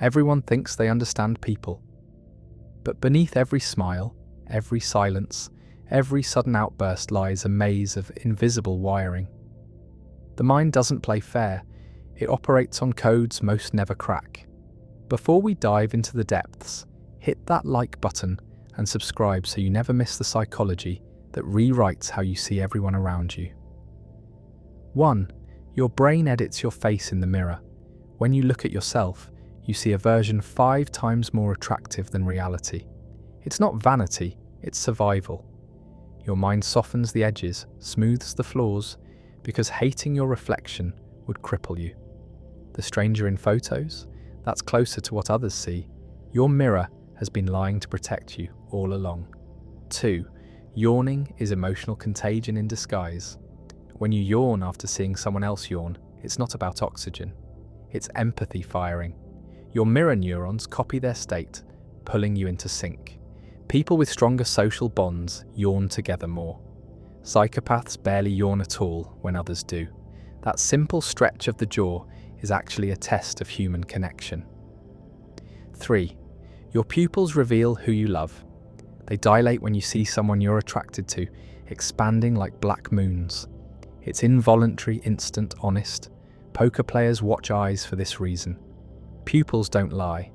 Everyone thinks they understand people. But beneath every smile, every silence, every sudden outburst lies a maze of invisible wiring. The mind doesn't play fair. It operates on codes most never crack. Before we dive into the depths, hit that like button and subscribe so you never miss the psychology that rewrites how you see everyone around you. 1. Your brain edits your face in the mirror. When you look at yourself, you see a version 5 times more attractive than reality. It's not vanity, it's survival. Your mind softens the edges, smooths the flaws, because hating your reflection would cripple you. The stranger in photos? That's closer to what others see. Your mirror has been lying to protect you all along. 2. Yawning is emotional contagion in disguise. When you yawn after seeing someone else yawn, it's not about oxygen. It's empathy firing. Your mirror neurons copy their state, pulling you into sync. People with stronger social bonds yawn together more. Psychopaths barely yawn at all when others do. That simple stretch of the jaw is actually a test of human connection. 3. Your pupils reveal who you love. They dilate when you see someone you're attracted to, expanding like black moons. It's involuntary, instant, honest. Poker players watch eyes for this reason. Pupils don't lie.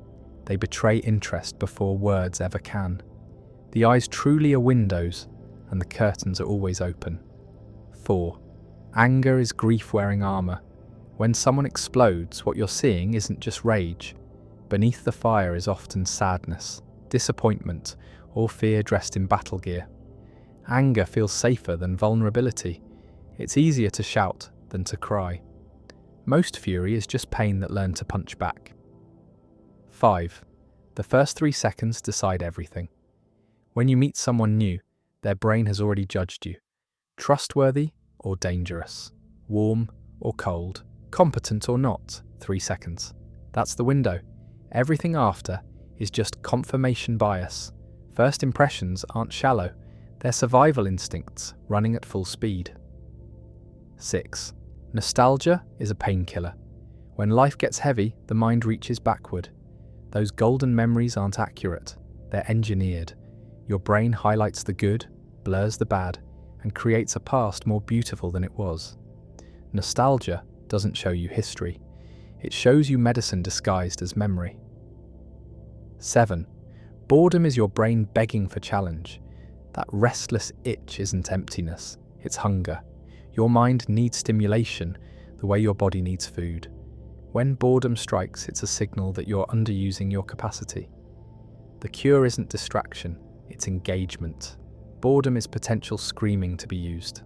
They betray interest before words ever can. The eyes truly are windows, and the curtains are always open. 4. Anger is grief wearing armor. When someone explodes, what you're seeing isn't just rage. Beneath the fire is often sadness, disappointment, or fear dressed in battle gear. Anger feels safer than vulnerability. It's easier to shout than to cry. Most fury is just pain that learned to punch back. 5. The first 3 seconds decide everything. When you meet someone new, their brain has already judged you. Trustworthy or dangerous, warm or cold, competent or not, 3 seconds. That's the window. Everything after is just confirmation bias. First impressions aren't shallow, they're survival instincts running at full speed. 6. Nostalgia is a painkiller. When life gets heavy, the mind reaches backward. Those golden memories aren't accurate, they're engineered. Your brain highlights the good, blurs the bad, and creates a past more beautiful than it was. Nostalgia doesn't show you history. It shows you medicine disguised as memory. 7. Boredom is your brain begging for challenge. That restless itch isn't emptiness, it's hunger. Your mind needs stimulation the way your body needs food. When boredom strikes, it's a signal that you're underusing your capacity. The cure isn't distraction, it's engagement. Boredom is potential screaming to be used.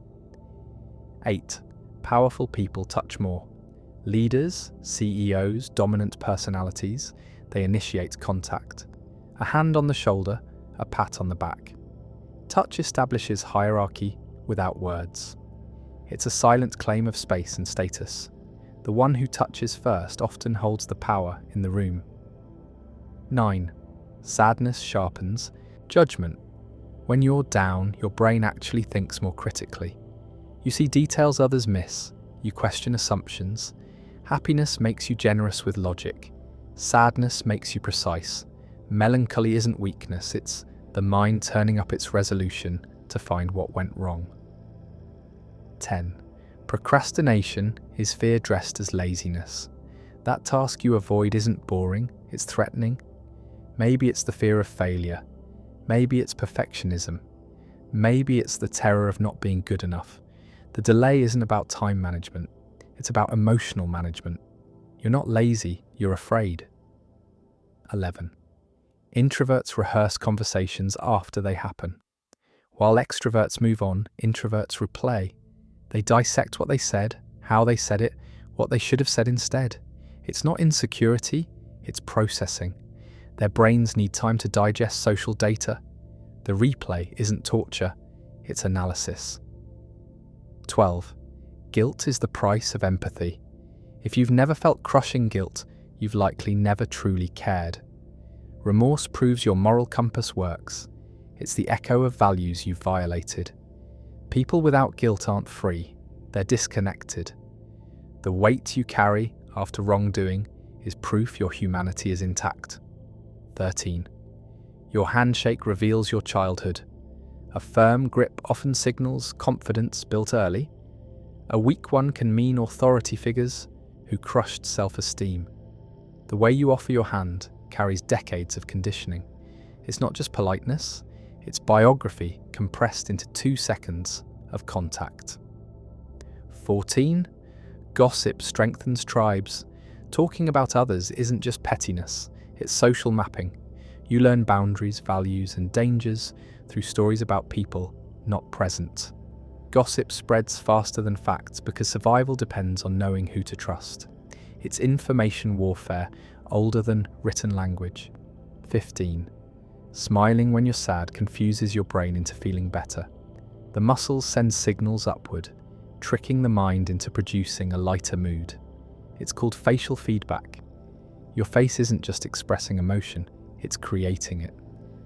8. Powerful people touch more. Leaders, CEOs, dominant personalities, they initiate contact. A hand on the shoulder, a pat on the back. Touch establishes hierarchy without words. It's a silent claim of space and status. The one who touches first often holds the power in the room. 9. Sadness sharpens judgment. When you're down, your brain actually thinks more critically. You see details others miss. You question assumptions. Happiness makes you generous with logic. Sadness makes you precise. Melancholy isn't weakness, it's the mind turning up its resolution to find what went wrong. 10. Procrastination is fear dressed as laziness. That task you avoid isn't boring, it's threatening. Maybe it's the fear of failure. Maybe it's perfectionism. Maybe it's the terror of not being good enough. The delay isn't about time management, it's about emotional management. You're not lazy, you're afraid. 11. Introverts rehearse conversations after they happen. While extroverts move on, introverts replay. They dissect what they said, how they said it, what they should have said instead. It's not insecurity, it's processing. Their brains need time to digest social data. The replay isn't torture, it's analysis. 12. Guilt is the price of empathy. If you've never felt crushing guilt, you've likely never truly cared. Remorse proves your moral compass works. It's the echo of values you've violated. People without guilt aren't free, they're disconnected. The weight you carry after wrongdoing is proof your humanity is intact. 13. Your handshake reveals your childhood. A firm grip often signals confidence built early. A weak one can mean authority figures who crushed self-esteem. The way you offer your hand carries decades of conditioning. It's not just politeness, it's biography compressed into 2 seconds of contact. 14. Gossip strengthens tribes. Talking about others isn't just pettiness, it's social mapping. You learn boundaries, values, and dangers through stories about people not present. Gossip spreads faster than facts because survival depends on knowing who to trust. It's information warfare, older than written language. 15. Smiling when you're sad confuses your brain into feeling better. The muscles send signals upward, tricking the mind into producing a lighter mood. It's called facial feedback. Your face isn't just expressing emotion, it's creating it.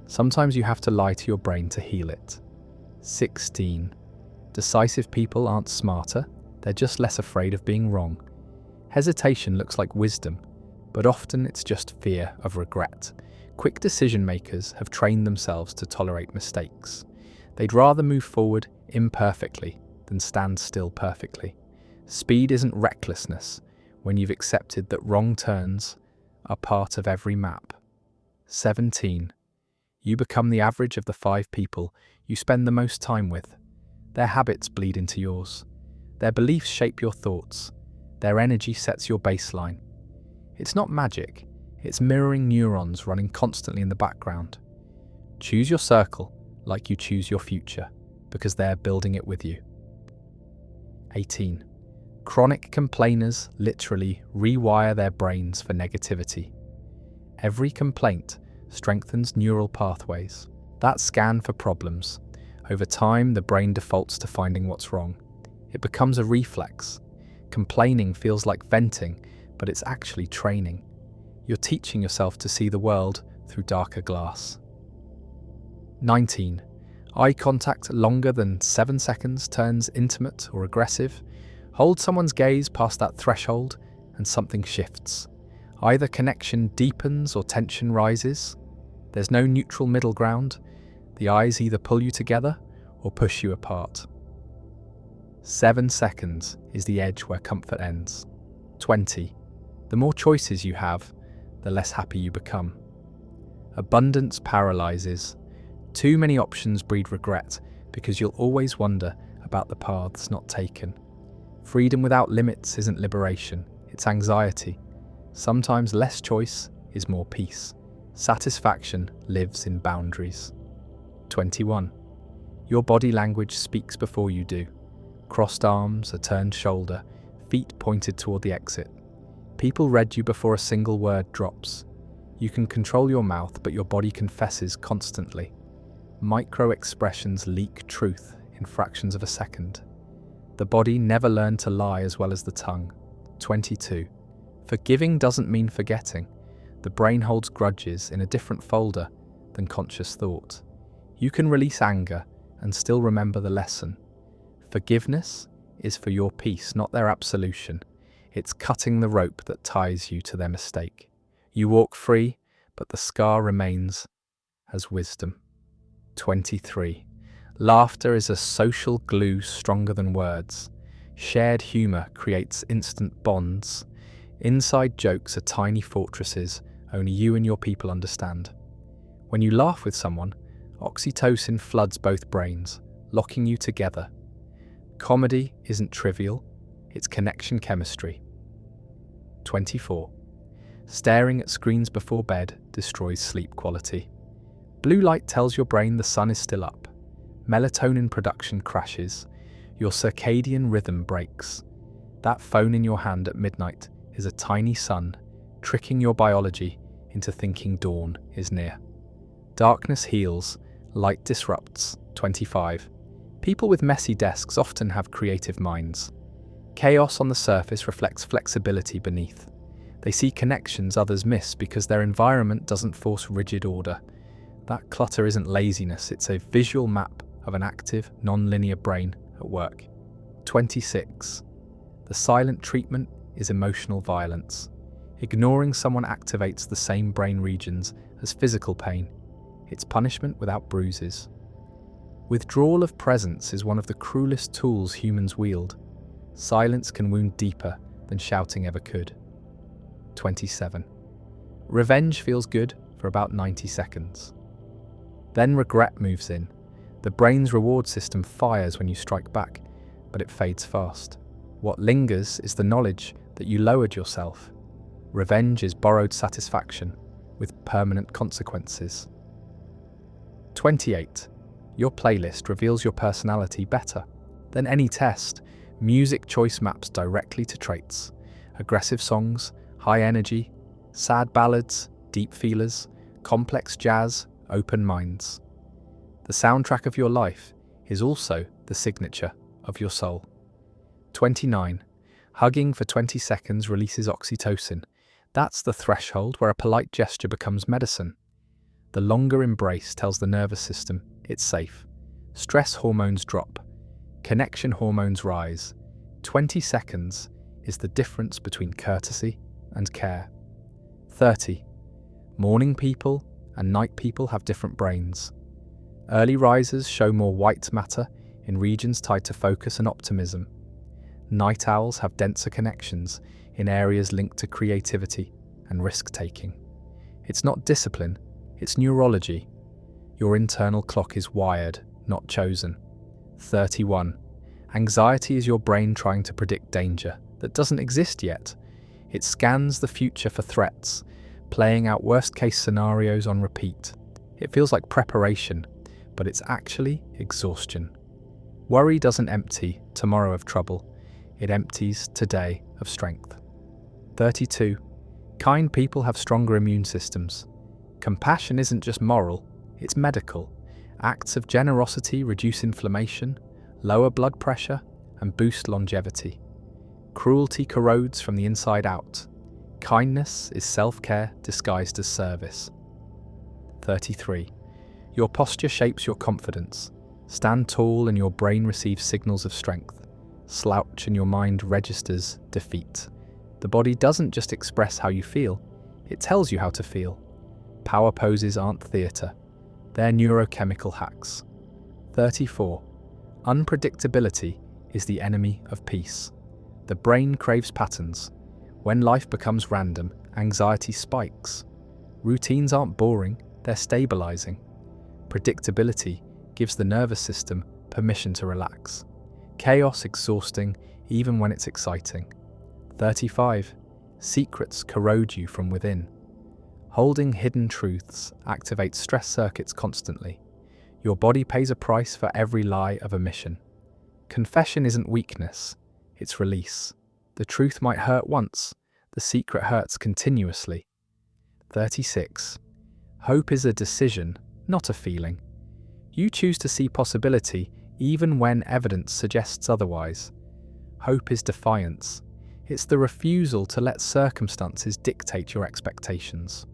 Sometimes you have to lie to your brain to heal it. 16. Decisive people aren't smarter, they're just less afraid of being wrong. Hesitation looks like wisdom, but often it's just fear of regret. Quick decision makers have trained themselves to tolerate mistakes. They'd rather move forward imperfectly than stand still perfectly. Speed isn't recklessness when you've accepted that wrong turns are part of every map. 17. You become the average of the 5 people you spend the most time with. Their habits bleed into yours. Their beliefs shape your thoughts. Their energy sets your baseline. It's not magic, it's mirroring neurons running constantly in the background. Choose your circle like you choose your future, because they're building it with you. 18. Chronic complainers literally rewire their brains for negativity. Every complaint strengthens neural pathways that scan for problems. Over time, the brain defaults to finding what's wrong. It becomes a reflex. Complaining feels like venting, but it's actually training. You're teaching yourself to see the world through darker glass. 19. Eye contact longer than 7 seconds turns intimate or aggressive. Hold someone's gaze past that threshold and something shifts. Either connection deepens or tension rises. There's no neutral middle ground. The eyes either pull you together or push you apart. 7 seconds is the edge where comfort ends. 20. The more choices you have, the less happy you become. Abundance paralyzes. Too many options breed regret because you'll always wonder about the paths not taken. Freedom without limits isn't liberation, it's anxiety. Sometimes less choice is more peace. Satisfaction lives in boundaries. 21. Your body language speaks before you do. Crossed arms, a turned shoulder, feet pointed toward the exit. People read you before a single word drops. You can control your mouth, but your body confesses constantly. Micro-expressions leak truth in fractions of a second. The body never learned to lie as well as the tongue. 22. Forgiving doesn't mean forgetting. The brain holds grudges in a different folder than conscious thought. You can release anger and still remember the lesson. Forgiveness is for your peace, not their absolution. It's cutting the rope that ties you to their mistake. You walk free, but the scar remains as wisdom. 23. Laughter is a social glue stronger than words. Shared humor creates instant bonds. Inside jokes are tiny fortresses only you and your people understand. When you laugh with someone, oxytocin floods both brains, locking you together. Comedy isn't trivial, it's connection chemistry. 24. Staring at screens before bed destroys sleep quality. Blue light tells your brain the sun is still up. Melatonin production crashes. Your circadian rhythm breaks. That phone in your hand at midnight is a tiny sun, tricking your biology into thinking dawn is near. Darkness heals, light disrupts. 25. People with messy desks often have creative minds. Chaos on the surface reflects flexibility beneath. They see connections others miss because their environment doesn't force rigid order. That clutter isn't laziness, it's a visual map of an active, non-linear brain at work. 26. The silent treatment is emotional violence. Ignoring someone activates the same brain regions as physical pain. It's punishment without bruises. Withdrawal of presence is one of the cruelest tools humans wield. Silence can wound deeper than shouting ever could. 27. Revenge feels good for about 90 seconds. Then regret moves in. The brain's reward system fires when you strike back, but it fades fast. What lingers is the knowledge that you lowered yourself. Revenge is borrowed satisfaction with permanent consequences. 28. Your playlist reveals your personality better than any test. Music choice maps directly to traits. Aggressive songs, high energy, sad ballads, deep feelers, complex jazz, open minds. The soundtrack of your life is also the signature of your soul. 29. Hugging for 20 seconds releases oxytocin. That's the threshold where a polite gesture becomes medicine. The longer embrace tells the nervous system it's safe. Stress hormones drop. Connection hormones rise. 20 seconds is the difference between courtesy and care. 30. Morning people and night people have different brains. Early risers show more white matter in regions tied to focus and optimism. Night owls have denser connections in areas linked to creativity and risk-taking. It's not discipline, it's neurology. Your internal clock is wired, not chosen. 31. Anxiety is your brain trying to predict danger that doesn't exist yet. It scans the future for threats, playing out worst-case scenarios on repeat. It feels like preparation, but it's actually exhaustion. Worry doesn't empty tomorrow of trouble. It empties today of strength. 32. Kind people have stronger immune systems. Compassion isn't just moral, it's medical. Acts of generosity reduce inflammation, lower blood pressure, and boost longevity. Cruelty corrodes from the inside out. Kindness is self-care disguised as service. 33. Your posture shapes your confidence. Stand tall and your brain receives signals of strength. Slouch and your mind registers defeat. The body doesn't just express how you feel, it tells you how to feel. Power poses aren't theatre, they're neurochemical hacks. 34. Unpredictability is the enemy of peace. The brain craves patterns. When life becomes random, anxiety spikes. Routines aren't boring, they're stabilizing. Predictability gives the nervous system permission to relax. Chaos exhausting even when it's exciting. 35. Secrets corrode you from within. Holding hidden truths activates stress circuits constantly. Your body pays a price for every lie of omission. Confession isn't weakness, it's release. The truth might hurt once, the secret hurts continuously. 36. Hope is a decision, not a feeling. You choose to see possibility even when evidence suggests otherwise. Hope is defiance. It's the refusal to let circumstances dictate your expectations.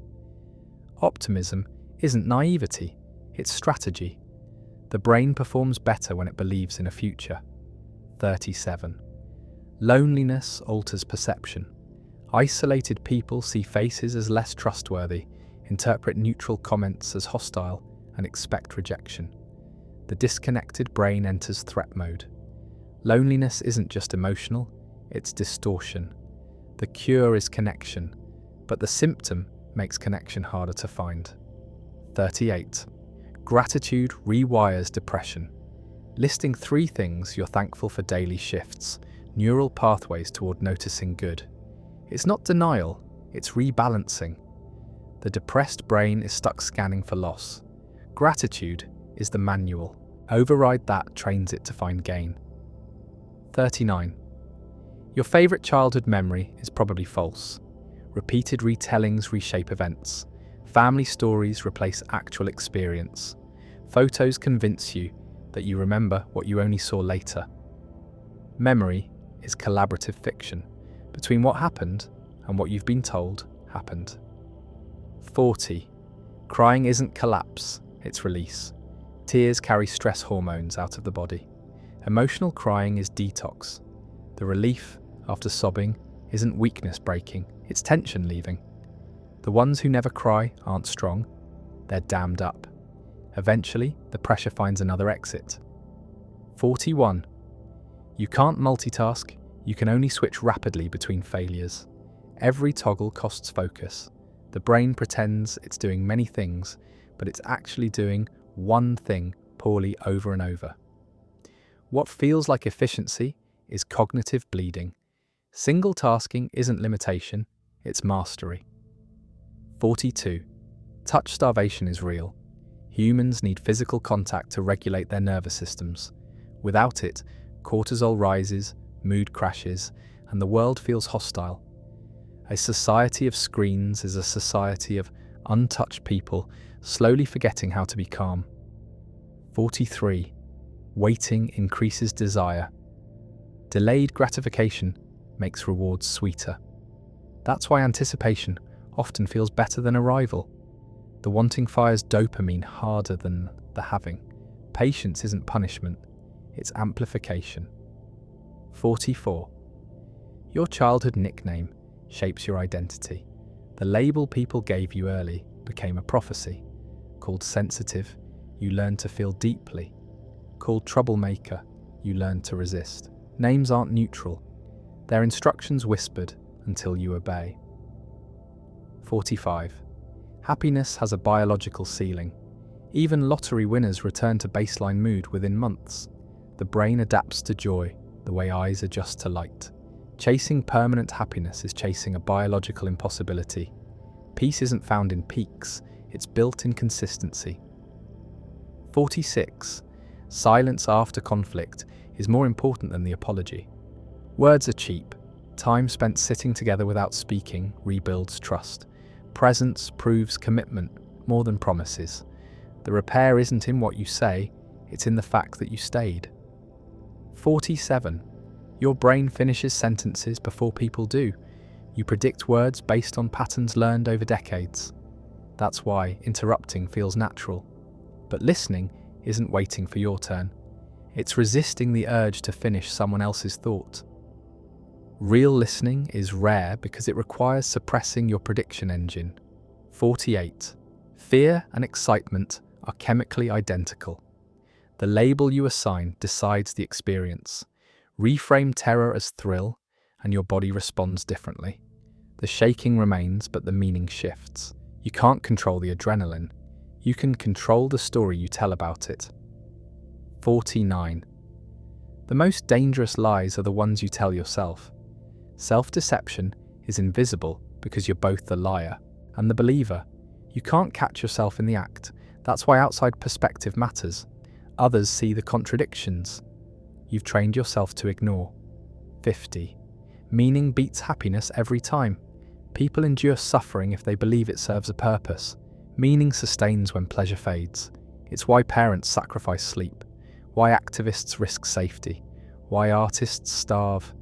Optimism isn't naivety, it's strategy. The brain performs better when it believes in a future. 37. Loneliness alters perception. Isolated people see faces as less trustworthy, interpret neutral comments as hostile, and expect rejection. The disconnected brain enters threat mode. Loneliness isn't just emotional, it's distortion. The cure is connection, but the symptom makes connection harder to find. 38. Gratitude rewires depression. Listing 3 things you're thankful for daily shifts neural pathways toward noticing good. It's not denial, it's rebalancing. The depressed brain is stuck scanning for loss. Gratitude is the manual. Override that trains it to find gain. 39. Your favourite childhood memory is probably false. Repeated retellings reshape events. Family stories replace actual experience. Photos convince you that you remember what you only saw later. Memory is collaborative fiction between what happened and what you've been told happened. 40. Crying isn't collapse, it's release. Tears carry stress hormones out of the body. Emotional crying is detox. The relief after sobbing isn't weakness breaking, It's tension leaving. The ones who never cry aren't strong, they're dammed up. Eventually, the pressure finds another exit. 41. You can't multitask, you can only switch rapidly between failures. Every toggle costs focus. The brain pretends it's doing many things, but it's actually doing one thing poorly over and over. What feels like efficiency is cognitive bleeding. Single tasking isn't limitation, it's mastery. 42. Touch starvation is real. Humans need physical contact to regulate their nervous systems. Without it, cortisol rises, mood crashes, and the world feels hostile. A society of screens is a society of untouched people slowly forgetting how to be calm. 43. Waiting increases desire. Delayed gratification makes rewards sweeter. That's why anticipation often feels better than arrival. The wanting fires dopamine harder than the having. Patience isn't punishment, it's amplification. 44. Your childhood nickname shapes your identity. The label people gave you early became a prophecy. Called sensitive, you learn to feel deeply. Called troublemaker, you learn to resist. Names aren't neutral. They're instructions whispered until you obey. 45. Happiness has a biological ceiling. Even lottery winners return to baseline mood within months. The brain adapts to joy, the way eyes adjust to light. Chasing permanent happiness is chasing a biological impossibility. Peace isn't found in peaks, it's built in consistency. 46. Silence after conflict is more important than the apology. Words are cheap. Time spent sitting together without speaking rebuilds trust. Presence proves commitment more than promises. The repair isn't in what you say, it's in the fact that you stayed. 47. Your brain finishes sentences before people do. You predict words based on patterns learned over decades. That's why interrupting feels natural. But listening isn't waiting for your turn. It's resisting the urge to finish someone else's thought. Real listening is rare because it requires suppressing your prediction engine. 48. Fear and excitement are chemically identical. The label you assign decides the experience. Reframe terror as thrill, and your body responds differently. The shaking remains, but the meaning shifts. You can't control the adrenaline. You can control the story you tell about it. 49. The most dangerous lies are the ones you tell yourself. Self-deception is invisible because you're both the liar and the believer. You can't catch yourself in the act. That's why outside perspective matters. Others see the contradictions you've trained yourself to ignore. 50. Meaning beats happiness every time. People endure suffering if they believe it serves a purpose. Meaning sustains when pleasure fades. It's why parents sacrifice sleep, why activists risk safety, why artists starve.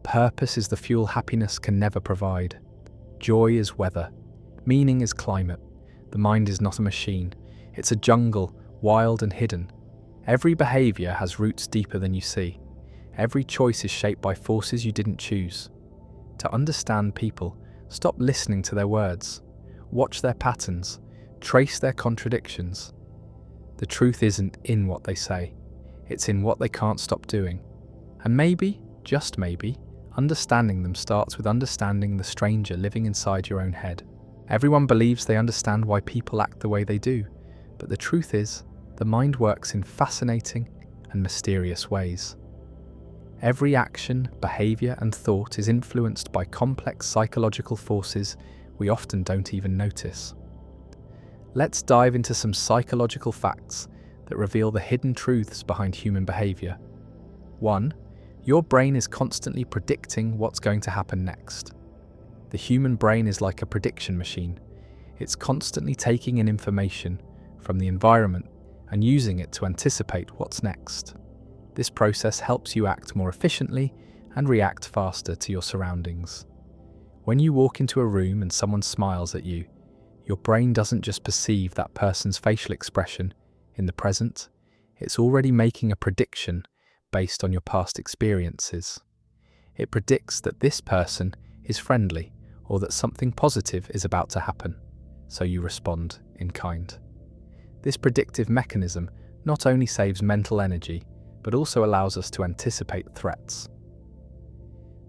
Purpose is the fuel happiness can never provide. Joy is weather. Meaning is climate. The mind is not a machine. It's a jungle, wild and hidden. Every behaviour has roots deeper than you see. Every choice is shaped by forces you didn't choose. To understand people, stop listening to their words. Watch their patterns. Trace their contradictions. The truth isn't in what they say. It's in what they can't stop doing. And maybe, just maybe, understanding them starts with understanding the stranger living inside your own head. Everyone believes they understand why people act the way they do, but the truth is, the mind works in fascinating and mysterious ways. Every action, behaviour and thought is influenced by complex psychological forces we often don't even notice. Let's dive into some psychological facts that reveal the hidden truths behind human behaviour. 1. Your brain is constantly predicting what's going to happen next. The human brain is like a prediction machine. It's constantly taking in information from the environment and using it to anticipate what's next. This process helps you act more efficiently and react faster to your surroundings. When you walk into a room and someone smiles at you, your brain doesn't just perceive that person's facial expression in the present, it's already making a prediction based on your past experiences. It predicts that this person is friendly or that something positive is about to happen, so you respond in kind. This predictive mechanism not only saves mental energy, but also allows us to anticipate threats.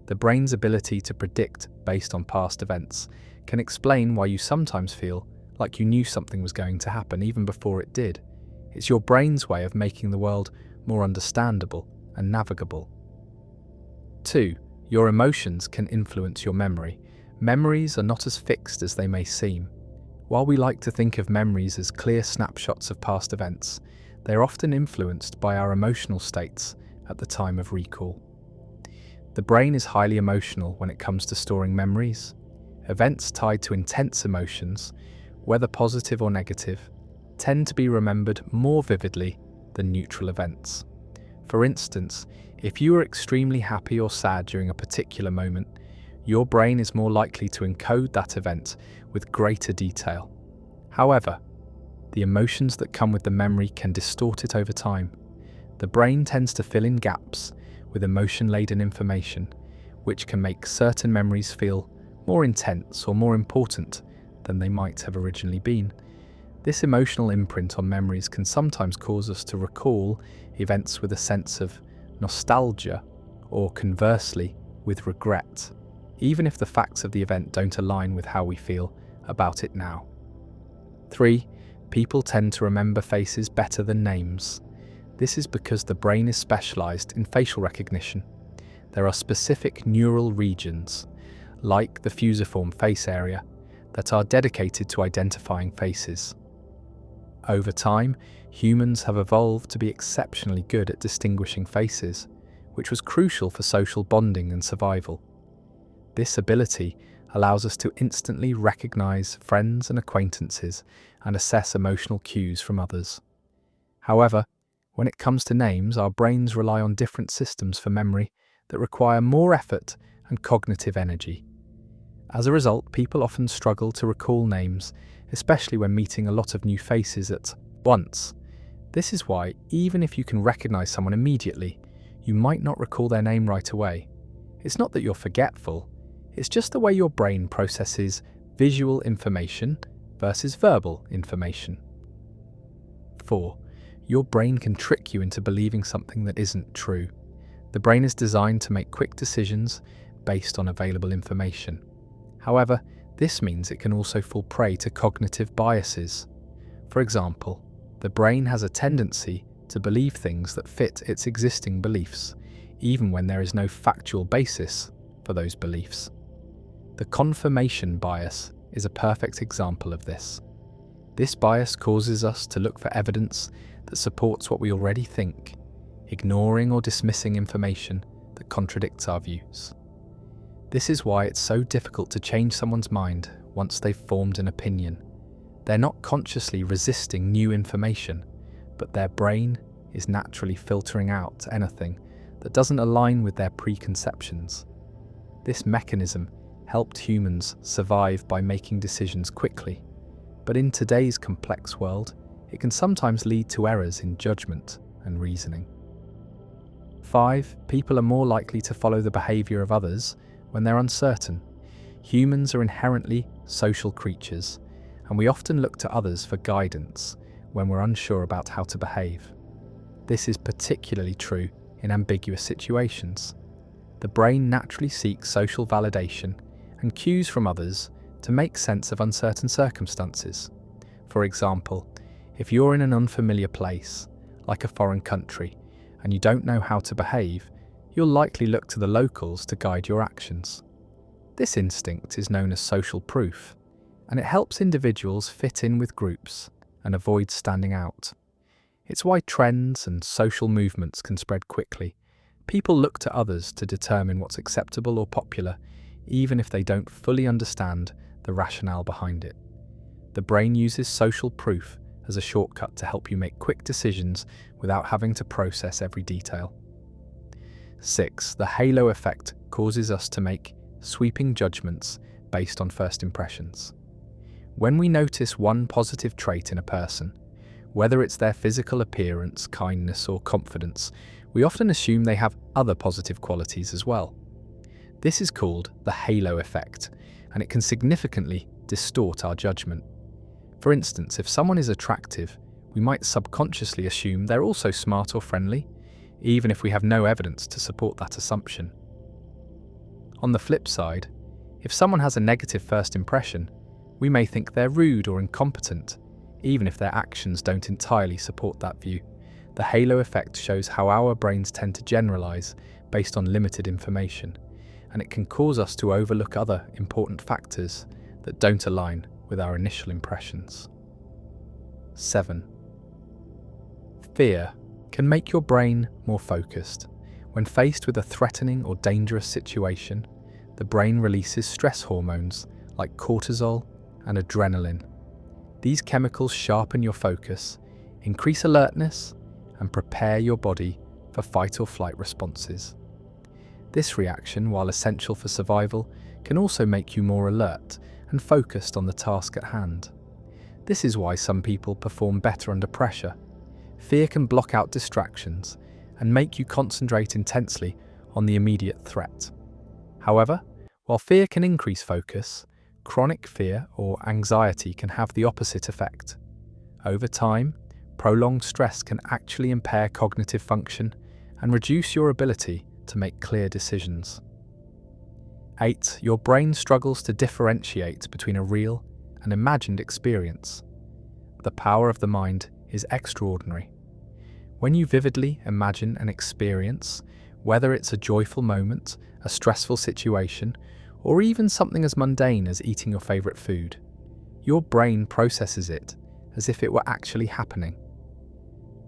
The brain's ability to predict based on past events can explain why you sometimes feel like you knew something was going to happen even before it did. It's your brain's way of making the world more understandable and navigable. 2. Your emotions can influence your memory. Memories are not as fixed as they may seem. While we like to think of memories as clear snapshots of past events, they are often influenced by our emotional states at the time of recall. The brain is highly emotional when it comes to storing memories. Events tied to intense emotions, whether positive or negative, tend to be remembered more vividly than neutral events. For instance, if you were extremely happy or sad during a particular moment, your brain is more likely to encode that event with greater detail. However, the emotions that come with the memory can distort it over time. The brain tends to fill in gaps with emotion-laden information, which can make certain memories feel more intense or more important than they might have originally been. This emotional imprint on memories can sometimes cause us to recall events with a sense of nostalgia, or conversely, with regret, even if the facts of the event don't align with how we feel about it now. 3. People tend to remember faces better than names. This is because the brain is specialized in facial recognition. There are specific neural regions, like the fusiform face area, that are dedicated to identifying faces. Over time, humans have evolved to be exceptionally good at distinguishing faces, which was crucial for social bonding and survival. This ability allows us to instantly recognize friends and acquaintances and assess emotional cues from others. However, when it comes to names, our brains rely on different systems for memory that require more effort and cognitive energy. As a result, people often struggle to recall names, especially when meeting a lot of new faces at once. This is why, even if you can recognize someone immediately, you might not recall their name right away. It's not that you're forgetful, it's just the way your brain processes visual information versus verbal information. 4. Your brain can trick you into believing something that isn't true. The brain is designed to make quick decisions based on available information. However, this means it can also fall prey to cognitive biases. For example, the brain has a tendency to believe things that fit its existing beliefs, even when there is no factual basis for those beliefs. The confirmation bias is a perfect example of this. This bias causes us to look for evidence that supports what we already think, ignoring or dismissing information that contradicts our views. This is why it's so difficult to change someone's mind once they've formed an opinion. They're not consciously resisting new information, but their brain is naturally filtering out anything that doesn't align with their preconceptions. This mechanism helped humans survive by making decisions quickly, but in today's complex world, it can sometimes lead to errors in judgment and reasoning. 5. People are more likely to follow the behavior of others when they're uncertain. Humans are inherently social creatures, and we often look to others for guidance when we're unsure about how to behave. This is particularly true in ambiguous situations. The brain naturally seeks social validation and cues from others to make sense of uncertain circumstances. For example, if you're in an unfamiliar place, like a foreign country, and you don't know how to behave, you'll likely look to the locals to guide your actions. This instinct is known as social proof, and it helps individuals fit in with groups and avoid standing out. It's why trends and social movements can spread quickly. People look to others to determine what's acceptable or popular, even if they don't fully understand the rationale behind it. The brain uses social proof as a shortcut to help you make quick decisions without having to process every detail. 6. The halo effect causes us to make sweeping judgments based on first impressions. When we notice one positive trait in a person, whether it's their physical appearance, kindness, or confidence, we often assume they have other positive qualities as well. This is called the halo effect, and it can significantly distort our judgment. For instance, if someone is attractive, we might subconsciously assume they're also smart or friendly, even if we have no evidence to support that assumption. On the flip side, if someone has a negative first impression, we may think they're rude or incompetent, even if their actions don't entirely support that view. The halo effect shows how our brains tend to generalize based on limited information, and it can cause us to overlook other important factors that don't align with our initial impressions. 7. Fear can make your brain more focused. When faced with a threatening or dangerous situation, the brain releases stress hormones like cortisol and adrenaline. These chemicals sharpen your focus, increase alertness, and prepare your body for fight or flight responses. This reaction, while essential for survival, can also make you more alert and focused on the task at hand. This is why some people perform better under pressure. Fear can block out distractions and make you concentrate intensely on the immediate threat. However, while fear can increase focus, chronic fear or anxiety can have the opposite effect. Over time, prolonged stress can actually impair cognitive function and reduce your ability to make clear decisions. 8. Your brain struggles to differentiate between a real and imagined experience. The power of the mind is extraordinary. When you vividly imagine an experience, whether it's a joyful moment, a stressful situation, or even something as mundane as eating your favorite food, your brain processes it as if it were actually happening.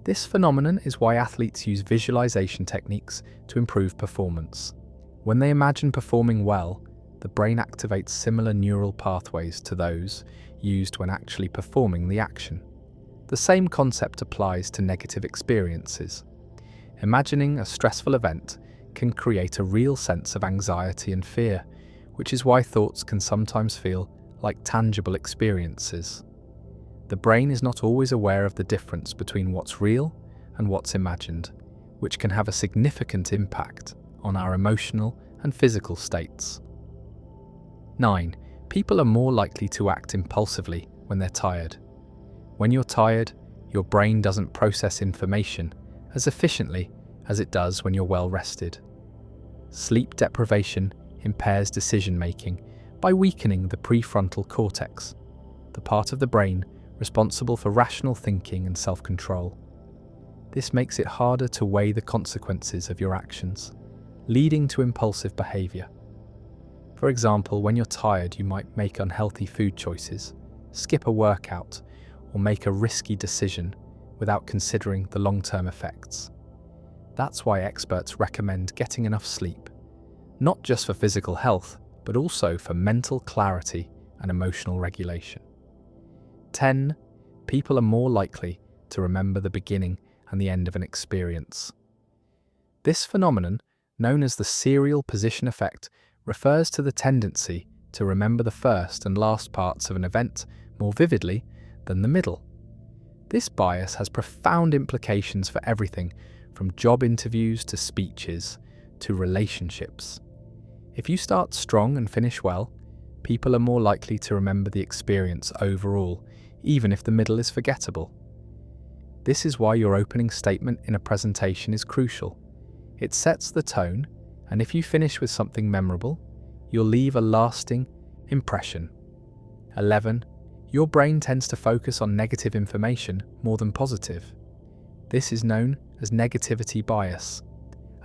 This phenomenon is why athletes use visualization techniques to improve performance. When they imagine performing well, the brain activates similar neural pathways to those used when actually performing the action. The same concept applies to negative experiences. Imagining a stressful event can create a real sense of anxiety and fear, which is why thoughts can sometimes feel like tangible experiences. The brain is not always aware of the difference between what's real and what's imagined, which can have a significant impact on our emotional and physical states. 9. People are more likely to act impulsively when they're tired. When you're tired, your brain doesn't process information as efficiently as it does when you're well rested. Sleep deprivation impairs decision-making by weakening the prefrontal cortex, the part of the brain responsible for rational thinking and self-control. This makes it harder to weigh the consequences of your actions, leading to impulsive behavior. For example, when you're tired, you might make unhealthy food choices, skip a workout, or make a risky decision without considering the long-term effects. That's why experts recommend getting enough sleep, not just for physical health, but also for mental clarity and emotional regulation. 10. People are more likely to remember the beginning and the end of an experience. This phenomenon, known as the serial position effect, refers to the tendency to remember the first and last parts of an event more vividly than the middle. This bias has profound implications for everything from job interviews to speeches to relationships. If you start strong and finish well, people are more likely to remember the experience overall, even if the middle is forgettable. This is why your opening statement in a presentation is crucial. It sets the tone, and if you finish with something memorable, you'll leave a lasting impression. 11. Your brain tends to focus on negative information more than positive. This is known as negativity bias,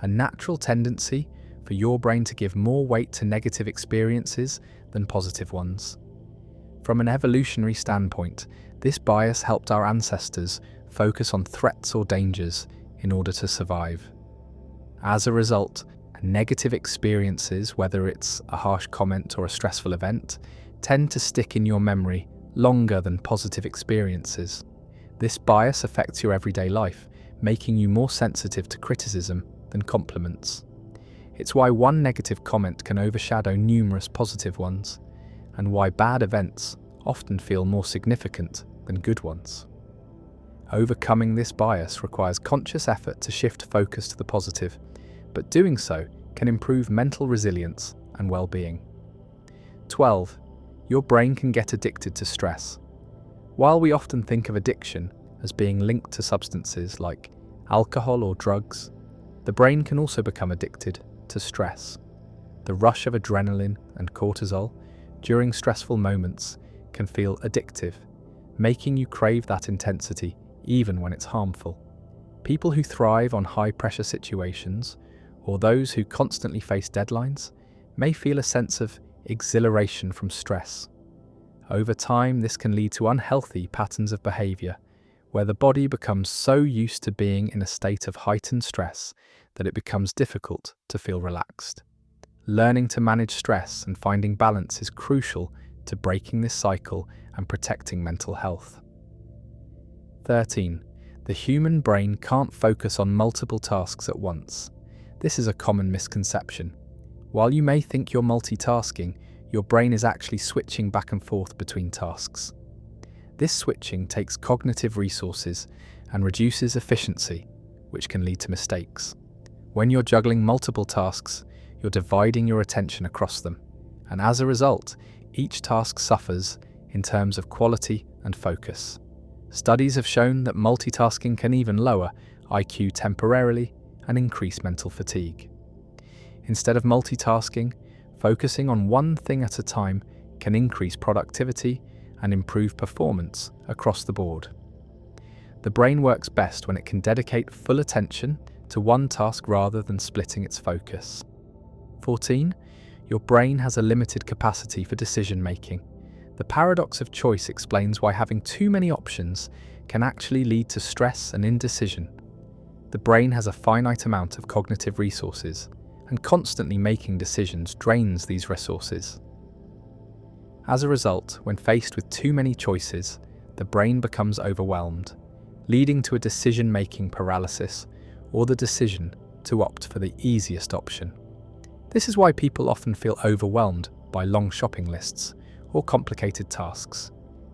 a natural tendency for your brain to give more weight to negative experiences than positive ones. From an evolutionary standpoint, this bias helped our ancestors focus on threats or dangers in order to survive. As a result, negative experiences, whether it's a harsh comment or a stressful event, tend to stick in your memory longer than positive experiences. This bias affects your everyday life, making you more sensitive to criticism than compliments. It's why one negative comment can overshadow numerous positive ones, and why bad events often feel more significant than good ones. Overcoming this bias requires conscious effort to shift focus to the positive, but doing so can improve mental resilience and well-being. 12. Your brain can get addicted to stress. While we often think of addiction as being linked to substances like alcohol or drugs, the brain can also become addicted to stress. The rush of adrenaline and cortisol during stressful moments can feel addictive, making you crave that intensity even when it's harmful. People who thrive on high-pressure situations, or those who constantly face deadlines, may feel a sense of exhilaration from stress. Over time, this can lead to unhealthy patterns of behaviour, where the body becomes so used to being in a state of heightened stress that it becomes difficult to feel relaxed. Learning to manage stress and finding balance is crucial to breaking this cycle and protecting mental health. 13. The human brain can't focus on multiple tasks at once. This is a common misconception. While you may think you're multitasking, your brain is actually switching back and forth between tasks. This switching takes cognitive resources and reduces efficiency, which can lead to mistakes. When you're juggling multiple tasks, you're dividing your attention across them, and as a result, each task suffers in terms of quality and focus. Studies have shown that multitasking can even lower IQ temporarily and increase mental fatigue. Instead of multitasking, focusing on one thing at a time can increase productivity and improve performance across the board. The brain works best when it can dedicate full attention to one task rather than splitting its focus. 14. Your brain has a limited capacity for decision-making. The paradox of choice explains why having too many options can actually lead to stress and indecision. The brain has a finite amount of cognitive resources, and constantly making decisions drains these resources. As a result, when faced with too many choices, the brain becomes overwhelmed, leading to a decision-making paralysis or the decision to opt for the easiest option. This is why people often feel overwhelmed by long shopping lists or complicated tasks.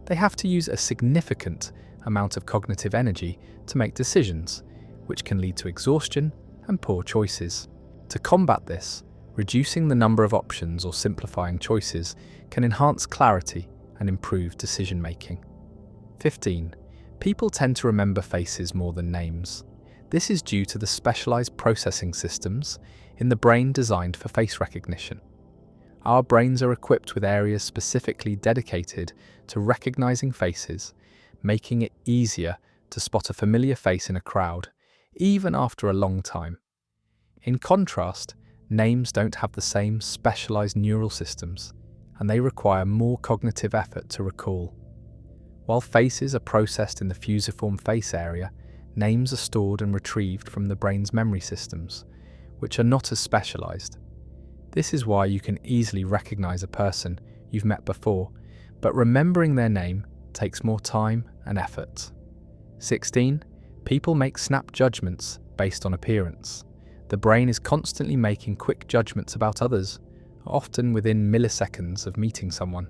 They have to use a significant amount of cognitive energy to make decisions, which can lead to exhaustion and poor choices. To combat this, reducing the number of options or simplifying choices can enhance clarity and improve decision-making. 15. People tend to remember faces more than names. This is due to the specialized processing systems in the brain designed for face recognition. Our brains are equipped with areas specifically dedicated to recognizing faces, making it easier to spot a familiar face in a crowd, even after a long time. In contrast, names don't have the same specialized neural systems, and they require more cognitive effort to recall. While faces are processed in the fusiform face area, names are stored and retrieved from the brain's memory systems, which are not as specialized. This is why you can easily recognize a person you've met before, but remembering their name takes more time and effort. 16. People make snap judgments based on appearance. The brain is constantly making quick judgments about others, often within milliseconds of meeting someone.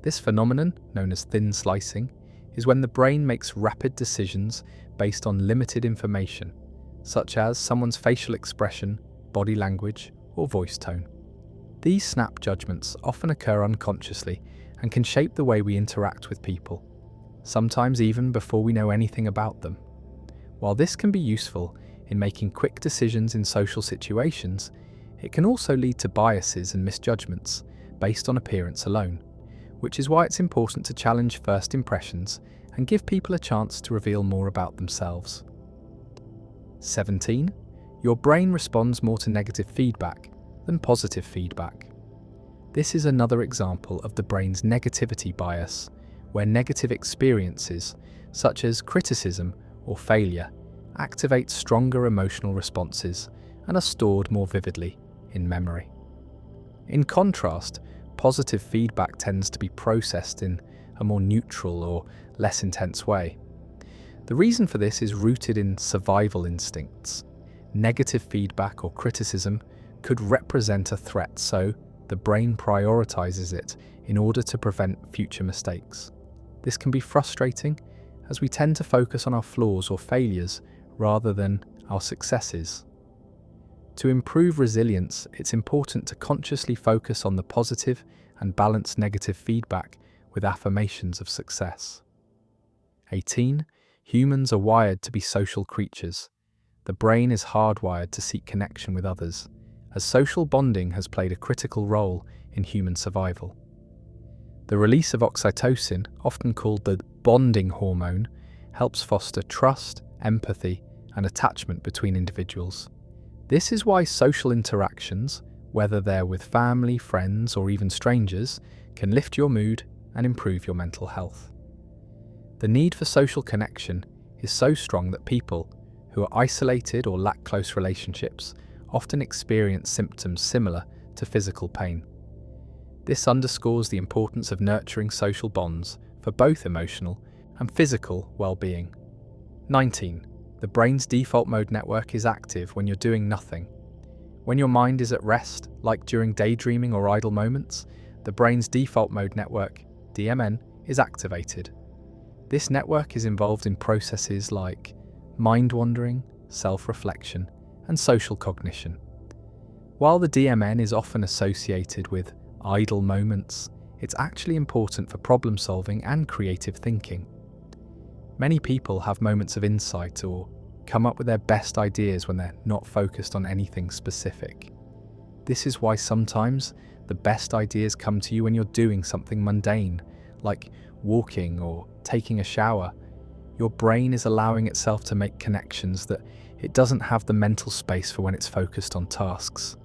This phenomenon, known as thin slicing, is when the brain makes rapid decisions based on limited information, such as someone's facial expression, body language, or voice tone. These snap judgments often occur unconsciously and can shape the way we interact with people, sometimes even before we know anything about them. While this can be useful in making quick decisions in social situations, it can also lead to biases and misjudgments based on appearance alone, which is why it's important to challenge first impressions and give people a chance to reveal more about themselves. 17. Your brain responds more to negative feedback than positive feedback. This is another example of the brain's negativity bias, where negative experiences, such as criticism or failure, activate stronger emotional responses and are stored more vividly in memory. In contrast, positive feedback tends to be processed in a more neutral or less intense way. The reason for this is rooted in survival instincts. Negative feedback or criticism could represent a threat, so the brain prioritizes it in order to prevent future mistakes. This can be frustrating, as we tend to focus on our flaws or failures rather than our successes. To improve resilience, it's important to consciously focus on the positive and balance negative feedback with affirmations of success. 18. Humans are wired to be social creatures. The brain is hardwired to seek connection with others, as social bonding has played a critical role in human survival. The release of oxytocin, often called the bonding hormone, helps foster trust, empathy, and attachment between individuals. This is why social interactions, whether they're with family, friends, or even strangers, can lift your mood and improve your mental health. The need for social connection is so strong that people who are isolated or lack close relationships often experience symptoms similar to physical pain. This underscores the importance of nurturing social bonds for both emotional and physical well-being. 19. The brain's default mode network is active when you're doing nothing. When your mind is at rest, like during daydreaming or idle moments, the brain's default mode network, DMN, is activated. This network is involved in processes like mind-wandering, self-reflection, and social cognition. While the DMN is often associated with idle moments, it's actually important for problem-solving and creative thinking. Many people have moments of insight or come up with their best ideas when they're not focused on anything specific. This is why sometimes the best ideas come to you when you're doing something mundane, like walking or taking a shower. Your brain is allowing itself to make connections that it doesn't have the mental space for when it's focused on tasks.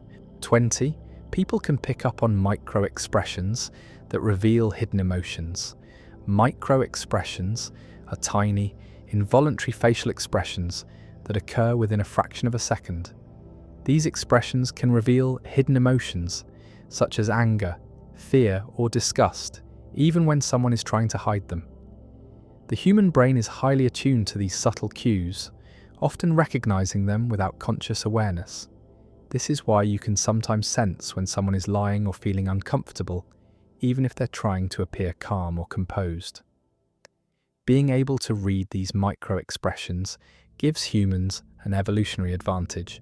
20. People can pick up on micro-expressions that reveal hidden emotions. Micro-expressions are tiny, involuntary facial expressions that occur within a fraction of a second. These expressions can reveal hidden emotions, such as anger, fear, or disgust, even when someone is trying to hide them. The human brain is highly attuned to these subtle cues, often recognizing them without conscious awareness. This is why you can sometimes sense when someone is lying or feeling uncomfortable, even if they're trying to appear calm or composed. Being able to read these micro-expressions gives humans an evolutionary advantage,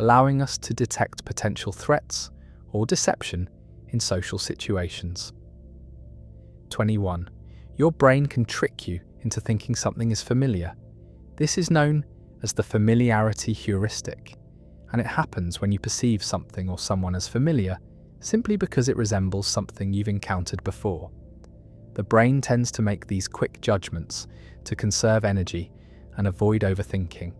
allowing us to detect potential threats or deception in social situations. 21. Your brain can trick you into thinking something is familiar. This is known as the familiarity heuristic, and it happens when you perceive something or someone as familiar simply because it resembles something you've encountered before. The brain tends to make these quick judgments to conserve energy and avoid overthinking.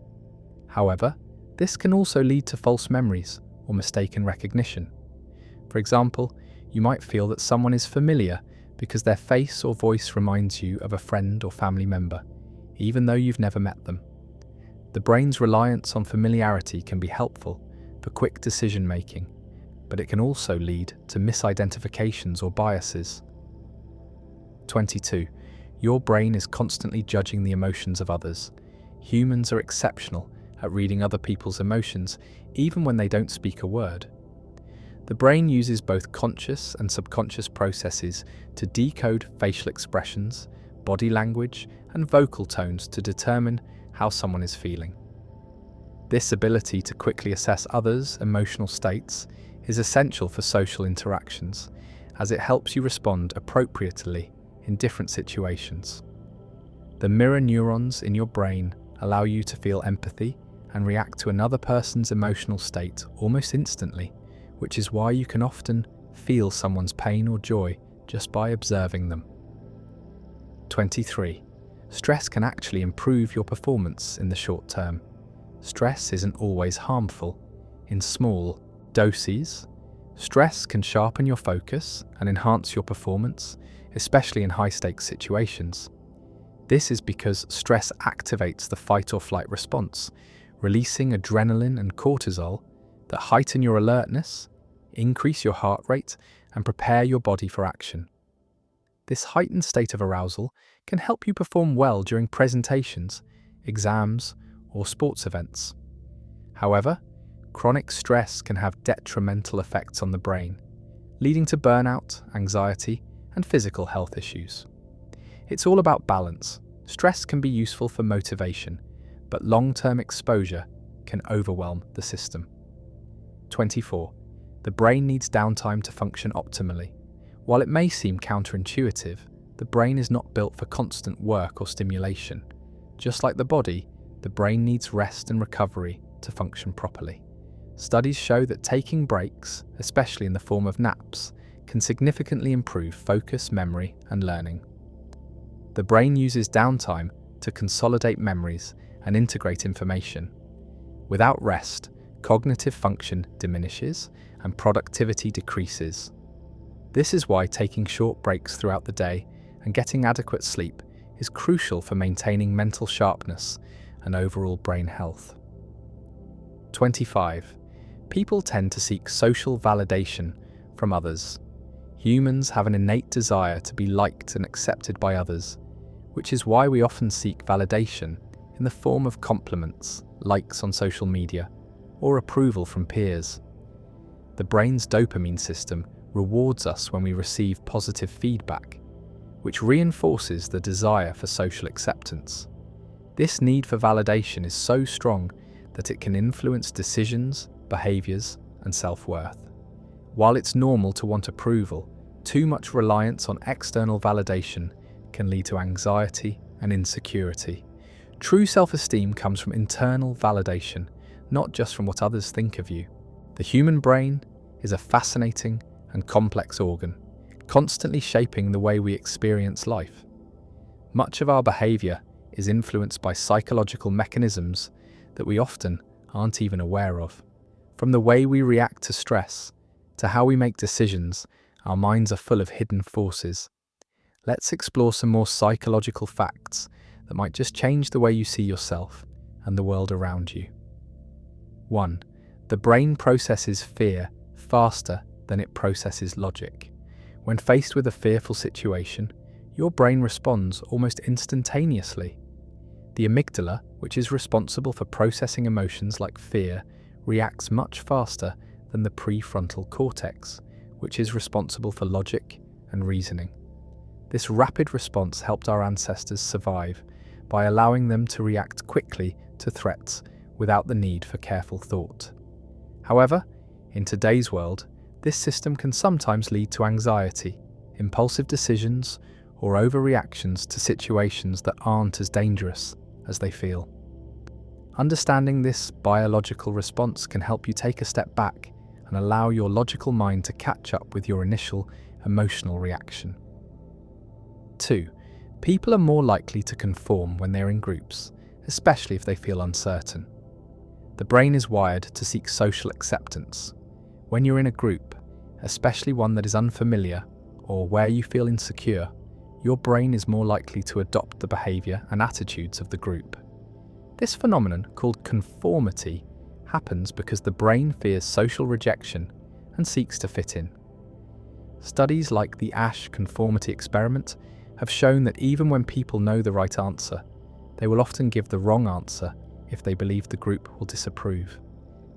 However, this can also lead to false memories or mistaken recognition. For example, you might feel that someone is familiar because their face or voice reminds you of a friend or family member, even though you've never met them. The brain's reliance on familiarity can be helpful for quick decision-making, but it can also lead to misidentifications or biases. 22. Your brain is constantly judging the emotions of others. Humans are exceptional at reading other people's emotions, even when they don't speak a word. The brain uses both conscious and subconscious processes to decode facial expressions, body language, and vocal tones to determine how someone is feeling. This ability to quickly assess others' emotional states is essential for social interactions, as it helps you respond appropriately in different situations. The mirror neurons in your brain allow you to feel empathy and react to another person's emotional state almost instantly, which is why you can often feel someone's pain or joy just by observing them. 23. Stress can actually improve your performance in the short term. Stress isn't always harmful. In small doses, stress can sharpen your focus and enhance your performance, especially in high-stakes situations. This is because stress activates the fight-or-flight response, releasing adrenaline and cortisol that heighten your alertness, increase your heart rate, and prepare your body for action. This heightened state of arousal can help you perform well during presentations, exams, or sports events. However, chronic stress can have detrimental effects on the brain, leading to burnout, anxiety, and physical health issues. It's all about balance. Stress can be useful for motivation, but long-term exposure can overwhelm the system. 24. The brain needs downtime to function optimally. While it may seem counterintuitive, the brain is not built for constant work or stimulation. Just like the body, the brain needs rest and recovery to function properly. Studies show that taking breaks, especially in the form of naps, can significantly improve focus, memory, and learning. The brain uses downtime to consolidate memories and integrate information. Without rest, cognitive function diminishes and productivity decreases. This is why taking short breaks throughout the day and getting adequate sleep is crucial for maintaining mental sharpness and overall brain health. 25. People tend to seek social validation from others. Humans have an innate desire to be liked and accepted by others, which is why we often seek validation in the form of compliments, likes on social media, or approval from peers. The brain's dopamine system rewards us when we receive positive feedback, which reinforces the desire for social acceptance. This need for validation is so strong that it can influence decisions, behaviors, and self-worth. While it's normal to want approval, too much reliance on external validation can lead to anxiety and insecurity. True self-esteem comes from internal validation, not just from what others think of you. The human brain is a fascinating and complex organ, constantly shaping the way we experience life. Much of our behavior is influenced by psychological mechanisms that we often aren't even aware of. From the way we react to stress to how we make decisions, our minds are full of hidden forces. Let's explore some more psychological facts that might just change the way you see yourself and the world around you. 1. The brain processes fear faster than it processes logic. When faced with a fearful situation, your brain responds almost instantaneously. The amygdala, which is responsible for processing emotions like fear, reacts much faster than the prefrontal cortex, which is responsible for logic and reasoning. This rapid response helped our ancestors survive by allowing them to react quickly to threats without the need for careful thought. However, in today's world, this system can sometimes lead to anxiety, impulsive decisions, or overreactions to situations that aren't as dangerous as they feel. Understanding this biological response can help you take a step back and allow your logical mind to catch up with your initial emotional reaction. 2. People are more likely to conform when they're in groups, especially if they feel uncertain. The brain is wired to seek social acceptance. When you're in a group, especially one that is unfamiliar or where you feel insecure, your brain is more likely to adopt the behavior and attitudes of the group. This phenomenon, called conformity, happens because the brain fears social rejection and seeks to fit in. Studies like the Ash conformity experiment have shown that even when people know the right answer, they will often give the wrong answer if they believe the group will disapprove.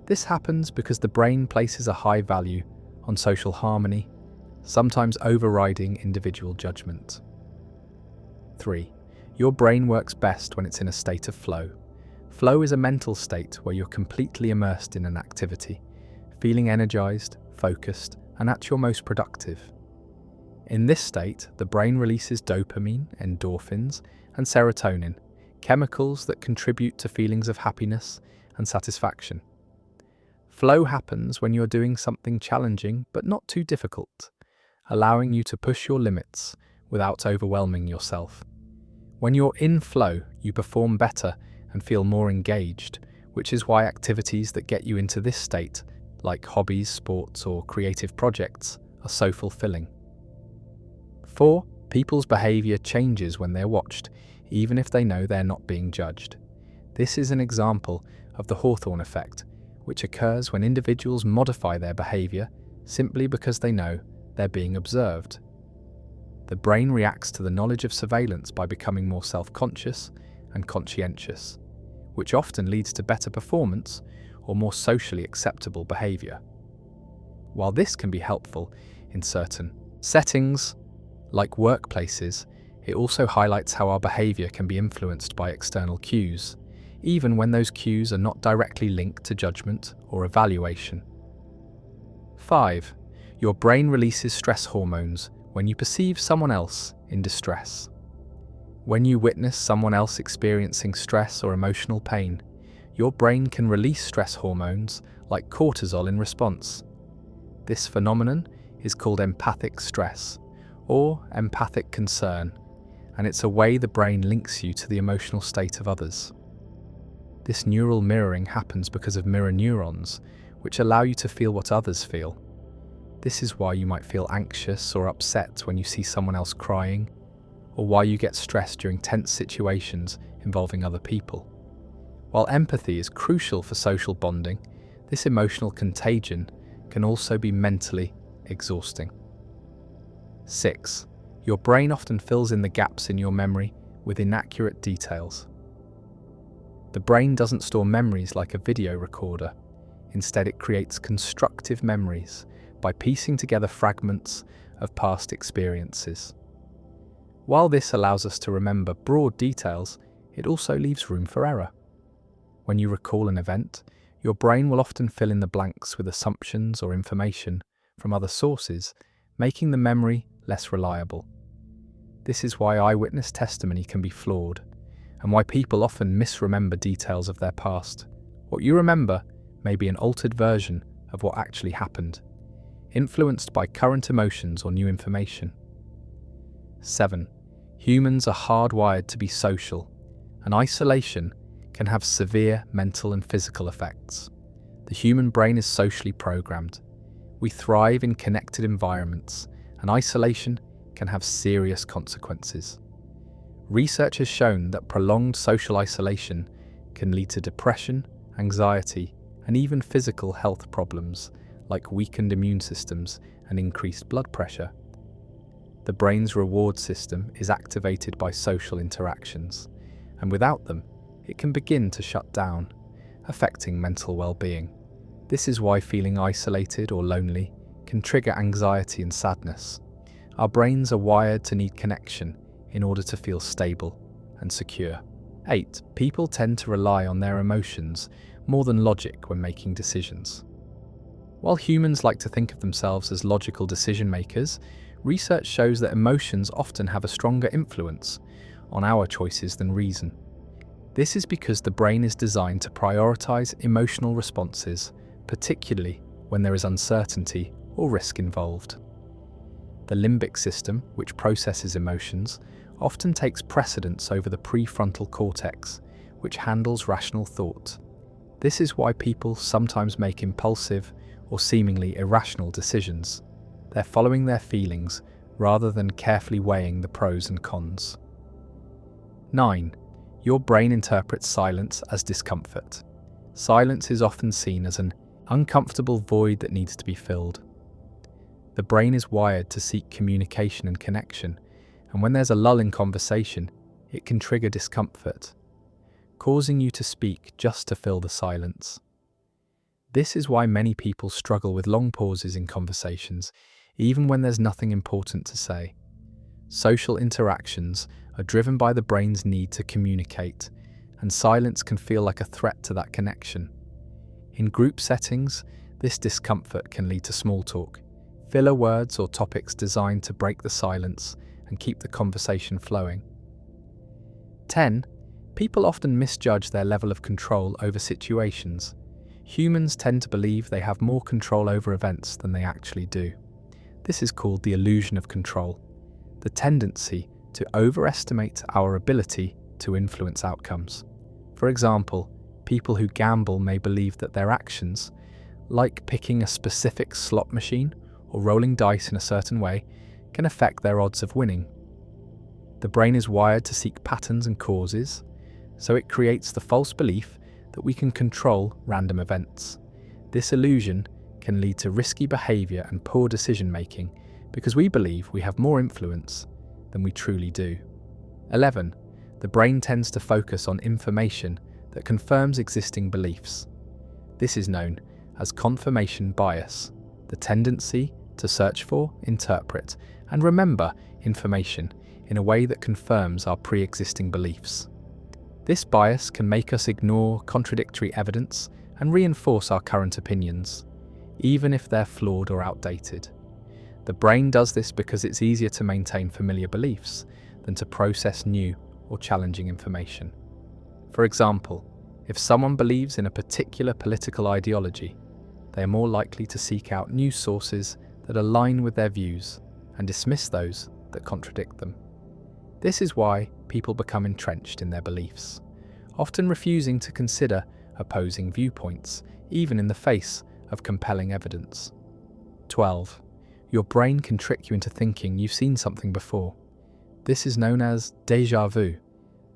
This happens because the brain places a high value on social harmony, sometimes overriding individual judgment. 3. Your brain works best when it's in a state of flow. Flow is a mental state where you're completely immersed in an activity, feeling energized, focused, and at your most productive. In this state, the brain releases dopamine, endorphins, and serotonin, chemicals that contribute to feelings of happiness and satisfaction. Flow happens when you're doing something challenging but not too difficult, allowing you to push your limits without overwhelming yourself. When you're in flow, you perform better and feel more engaged, which is why activities that get you into this state, like hobbies, sports, or creative projects, are so fulfilling. 4. People's behavior changes when they're watched, even if they know they're not being judged. This is an example of the Hawthorne effect, which occurs when individuals modify their behavior simply because they know they're being observed. The brain reacts to the knowledge of surveillance by becoming more self-conscious and conscientious, which often leads to better performance or more socially acceptable behavior. While this can be helpful in certain settings, like workplaces, it also highlights how our behavior can be influenced by external cues, even when those cues are not directly linked to judgment or evaluation. 5. Your brain releases stress hormones when you perceive someone else in distress. When you witness someone else experiencing stress or emotional pain, your brain can release stress hormones like cortisol in response. This phenomenon is called empathic stress or empathic concern, and it's a way the brain links you to the emotional state of others. This neural mirroring happens because of mirror neurons, which allow you to feel what others feel. This is why you might feel anxious or upset when you see someone else crying, or why you get stressed during tense situations involving other people. While empathy is crucial for social bonding, this emotional contagion can also be mentally exhausting. 6. Your brain often fills in the gaps in your memory with inaccurate details. The brain doesn't store memories like a video recorder. Instead, it creates constructive memories by piecing together fragments of past experiences. While this allows us to remember broad details, it also leaves room for error. When you recall an event, your brain will often fill in the blanks with assumptions or information from other sources, making the memory less reliable. This is why eyewitness testimony can be flawed, and why people often misremember details of their past. What you remember may be an altered version of what actually happened, influenced by current emotions or new information. 7. Humans are hardwired to be social, and isolation can have severe mental and physical effects. The human brain is socially programmed. We thrive in connected environments, and isolation can have serious consequences. Research has shown that prolonged social isolation can lead to depression, anxiety, and even physical health problems like weakened immune systems and increased blood pressure. The brain's reward system is activated by social interactions, and without them, it can begin to shut down, affecting mental well-being. This is why feeling isolated or lonely can trigger anxiety and sadness. Our brains are wired to need connection in order to feel stable and secure. 8. People tend to rely on their emotions more than logic when making decisions. While humans like to think of themselves as logical decision makers, research shows that emotions often have a stronger influence on our choices than reason. This is because the brain is designed to prioritize emotional responses, particularly when there is uncertainty or risk involved. The limbic system, which processes emotions, often takes precedence over the prefrontal cortex, which handles rational thought. This is why people sometimes make impulsive or seemingly irrational decisions. They're following their feelings rather than carefully weighing the pros and cons. 9. Your brain interprets silence as discomfort. Silence is often seen as an uncomfortable void that needs to be filled. The brain is wired to seek communication and connection, and when there's a lull in conversation, it can trigger discomfort, causing you to speak just to fill the silence. This is why many people struggle with long pauses in conversations, even when there's nothing important to say. Social interactions are driven by the brain's need to communicate, and silence can feel like a threat to that connection. In group settings, this discomfort can lead to small talk, filler words or topics designed to break the silence and keep the conversation flowing. 10. People often misjudge their level of control over situations. Humans tend to believe they have more control over events than they actually do. This is called the illusion of control, the tendency to overestimate our ability to influence outcomes. For example, people who gamble may believe that their actions, like picking a specific slot machine or rolling dice in a certain way, can affect their odds of winning. The brain is wired to seek patterns and causes, so it creates the false belief that we can control random events. This illusion can lead to risky behavior and poor decision-making because we believe we have more influence than we truly do. 11. The brain tends to focus on information that confirms existing beliefs. This is known as confirmation bias, the tendency to search for, interpret, and remember information in a way that confirms our pre-existing beliefs. This bias can make us ignore contradictory evidence and reinforce our current opinions, even if they're flawed or outdated. The brain does this because it's easier to maintain familiar beliefs than to process new or challenging information. For example, if someone believes in a particular political ideology, they are more likely to seek out news sources that align with their views and dismiss those that contradict them. This is why people become entrenched in their beliefs, often refusing to consider opposing viewpoints, even in the face of compelling evidence. 12. Your brain can trick you into thinking you've seen something before. This is known as déjà vu,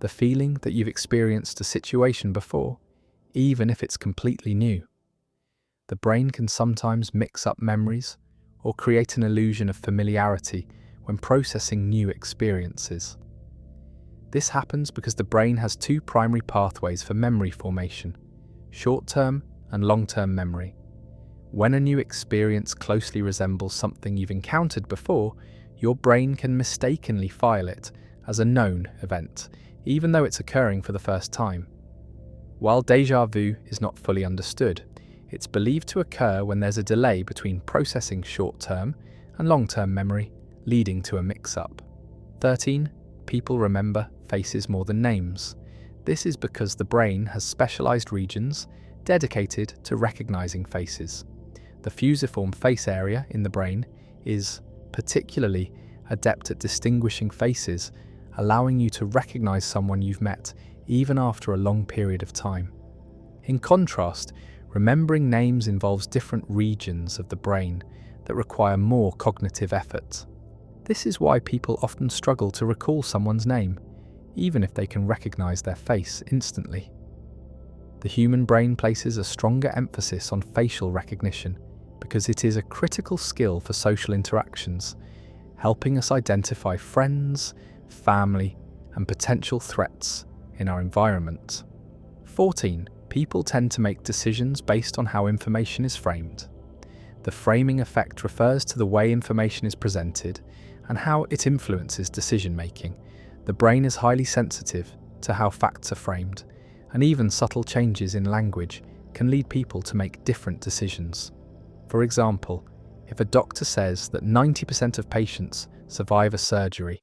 the feeling that you've experienced a situation before, even if it's completely new. The brain can sometimes mix up memories or create an illusion of familiarity when processing new experiences. This happens because the brain has two primary pathways for memory formation: short-term and long-term memory. When a new experience closely resembles something you've encountered before, your brain can mistakenly file it as a known event, even though it's occurring for the first time. While déjà vu is not fully understood, it's believed to occur when there's a delay between processing short-term and long-term memory, leading to a mix-up. 13. People remember faces more than names. This is because the brain has specialized regions dedicated to recognizing faces. The fusiform face area in the brain is particularly adept at distinguishing faces, allowing you to recognize someone you've met even after a long period of time. In contrast, remembering names involves different regions of the brain that require more cognitive effort. This is why people often struggle to recall someone's name, even if they can recognize their face instantly. The human brain places a stronger emphasis on facial recognition because it is a critical skill for social interactions, helping us identify friends, family, and potential threats in our environment. 14. People tend to make decisions based on how information is framed. The framing effect refers to the way information is presented and how it influences decision-making. The brain is highly sensitive to how facts are framed, and even subtle changes in language can lead people to make different decisions. For example, if a doctor says that 90% of patients survive a surgery,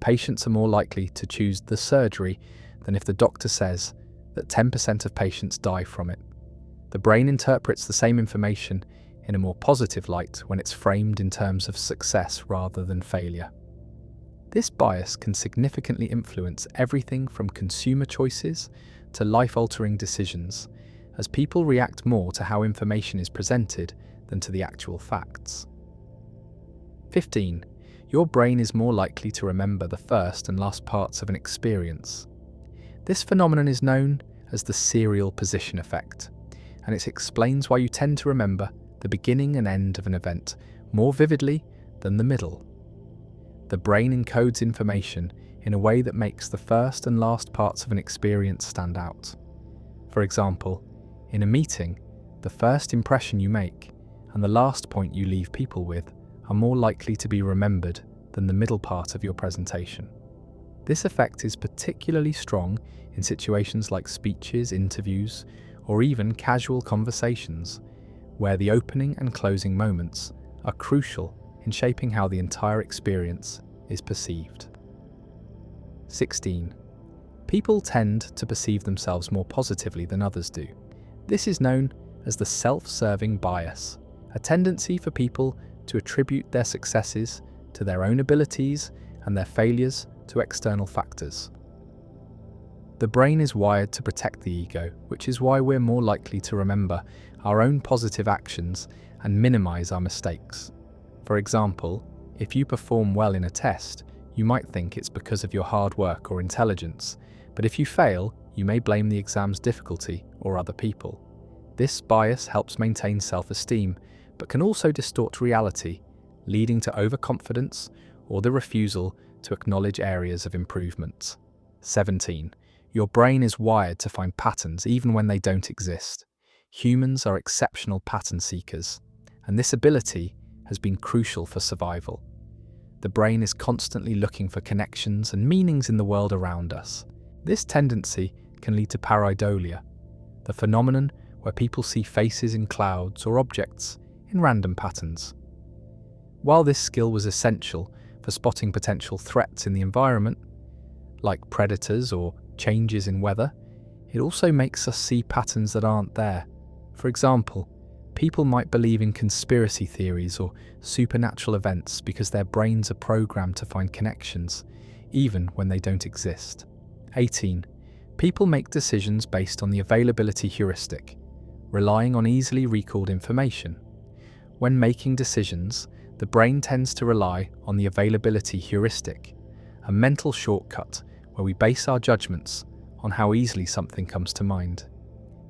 patients are more likely to choose the surgery than if the doctor says that 10% of patients die from it. The brain interprets the same information in a more positive light when it's framed in terms of success rather than failure. This bias can significantly influence everything from consumer choices to life-altering decisions, as people react more to how information is presented than to the actual facts. 15. Your brain is more likely to remember the first and last parts of an experience. This phenomenon is known as the serial position effect, and it explains why you tend to remember the beginning and end of an event more vividly than the middle. The brain encodes information in a way that makes the first and last parts of an experience stand out. For example, in a meeting, the first impression you make and the last point you leave people with are more likely to be remembered than the middle part of your presentation. This effect is particularly strong in situations like speeches, interviews, or even casual conversations, where the opening and closing moments are crucial in shaping how the entire experience is perceived. 16. People tend to perceive themselves more positively than others do. This is known as the self-serving bias, a tendency for people to attribute their successes to their own abilities and their failures to external factors. The brain is wired to protect the ego, which is why we're more likely to remember our own positive actions and minimize our mistakes. For example, if you perform well in a test, you might think it's because of your hard work or intelligence, but if you fail, you may blame the exam's difficulty or other people. This bias helps maintain self-esteem, but can also distort reality, leading to overconfidence or the refusal to acknowledge areas of improvement. 17. Your brain is wired to find patterns even when they don't exist. Humans are exceptional pattern seekers, and this ability has been crucial for survival. The brain is constantly looking for connections and meanings in the world around us. This tendency can lead to pareidolia, the phenomenon where people see faces in clouds or objects in random patterns. While this skill was essential for spotting potential threats in the environment, like predators or changes in weather, it also makes us see patterns that aren't there. For example, people might believe in conspiracy theories or supernatural events because their brains are programmed to find connections, even when they don't exist. 18. People make decisions based on the availability heuristic, relying on easily recalled information. When making decisions, the brain tends to rely on the availability heuristic, a mental shortcut where we base our judgments on how easily something comes to mind.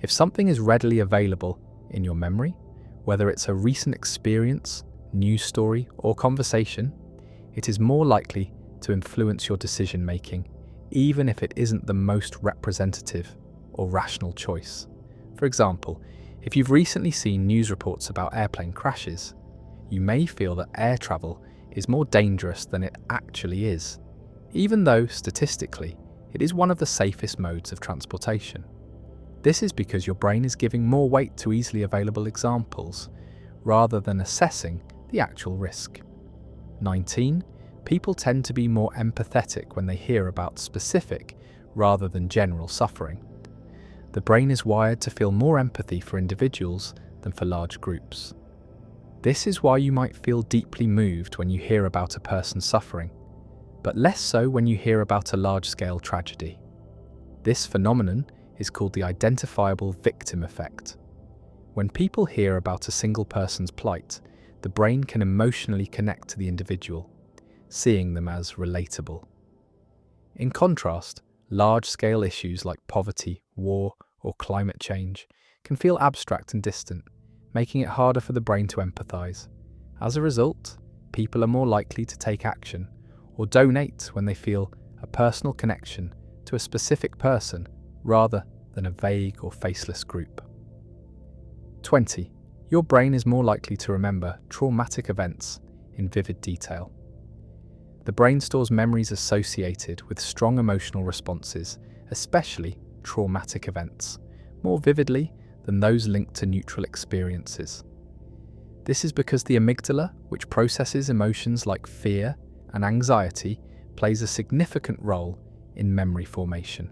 If something is readily available in your memory, whether it's a recent experience, news story, or conversation, it is more likely to influence your decision-making, even if it isn't the most representative or rational choice. For example, if you've recently seen news reports about airplane crashes, you may feel that air travel is more dangerous than it actually is, even though, statistically, it is one of the safest modes of transportation. This is because your brain is giving more weight to easily available examples, rather than assessing the actual risk. 19. People tend to be more empathetic when they hear about specific, rather than general suffering. The brain is wired to feel more empathy for individuals than for large groups. This is why you might feel deeply moved when you hear about a person suffering, but less so when you hear about a large-scale tragedy. This phenomenon is called the identifiable victim effect. When people hear about a single person's plight, the brain can emotionally connect to the individual, seeing them as relatable. In contrast, large-scale issues like poverty, war, or climate change can feel abstract and distant, making it harder for the brain to empathize. As a result, people are more likely to take action or donate when they feel a personal connection to a specific person rather than a vague or faceless group. 20. Your brain is more likely to remember traumatic events in vivid detail. The brain stores memories associated with strong emotional responses, especially traumatic events, more vividly than those linked to neutral experiences. This is because the amygdala, which processes emotions like fear and anxiety, plays a significant role in memory formation.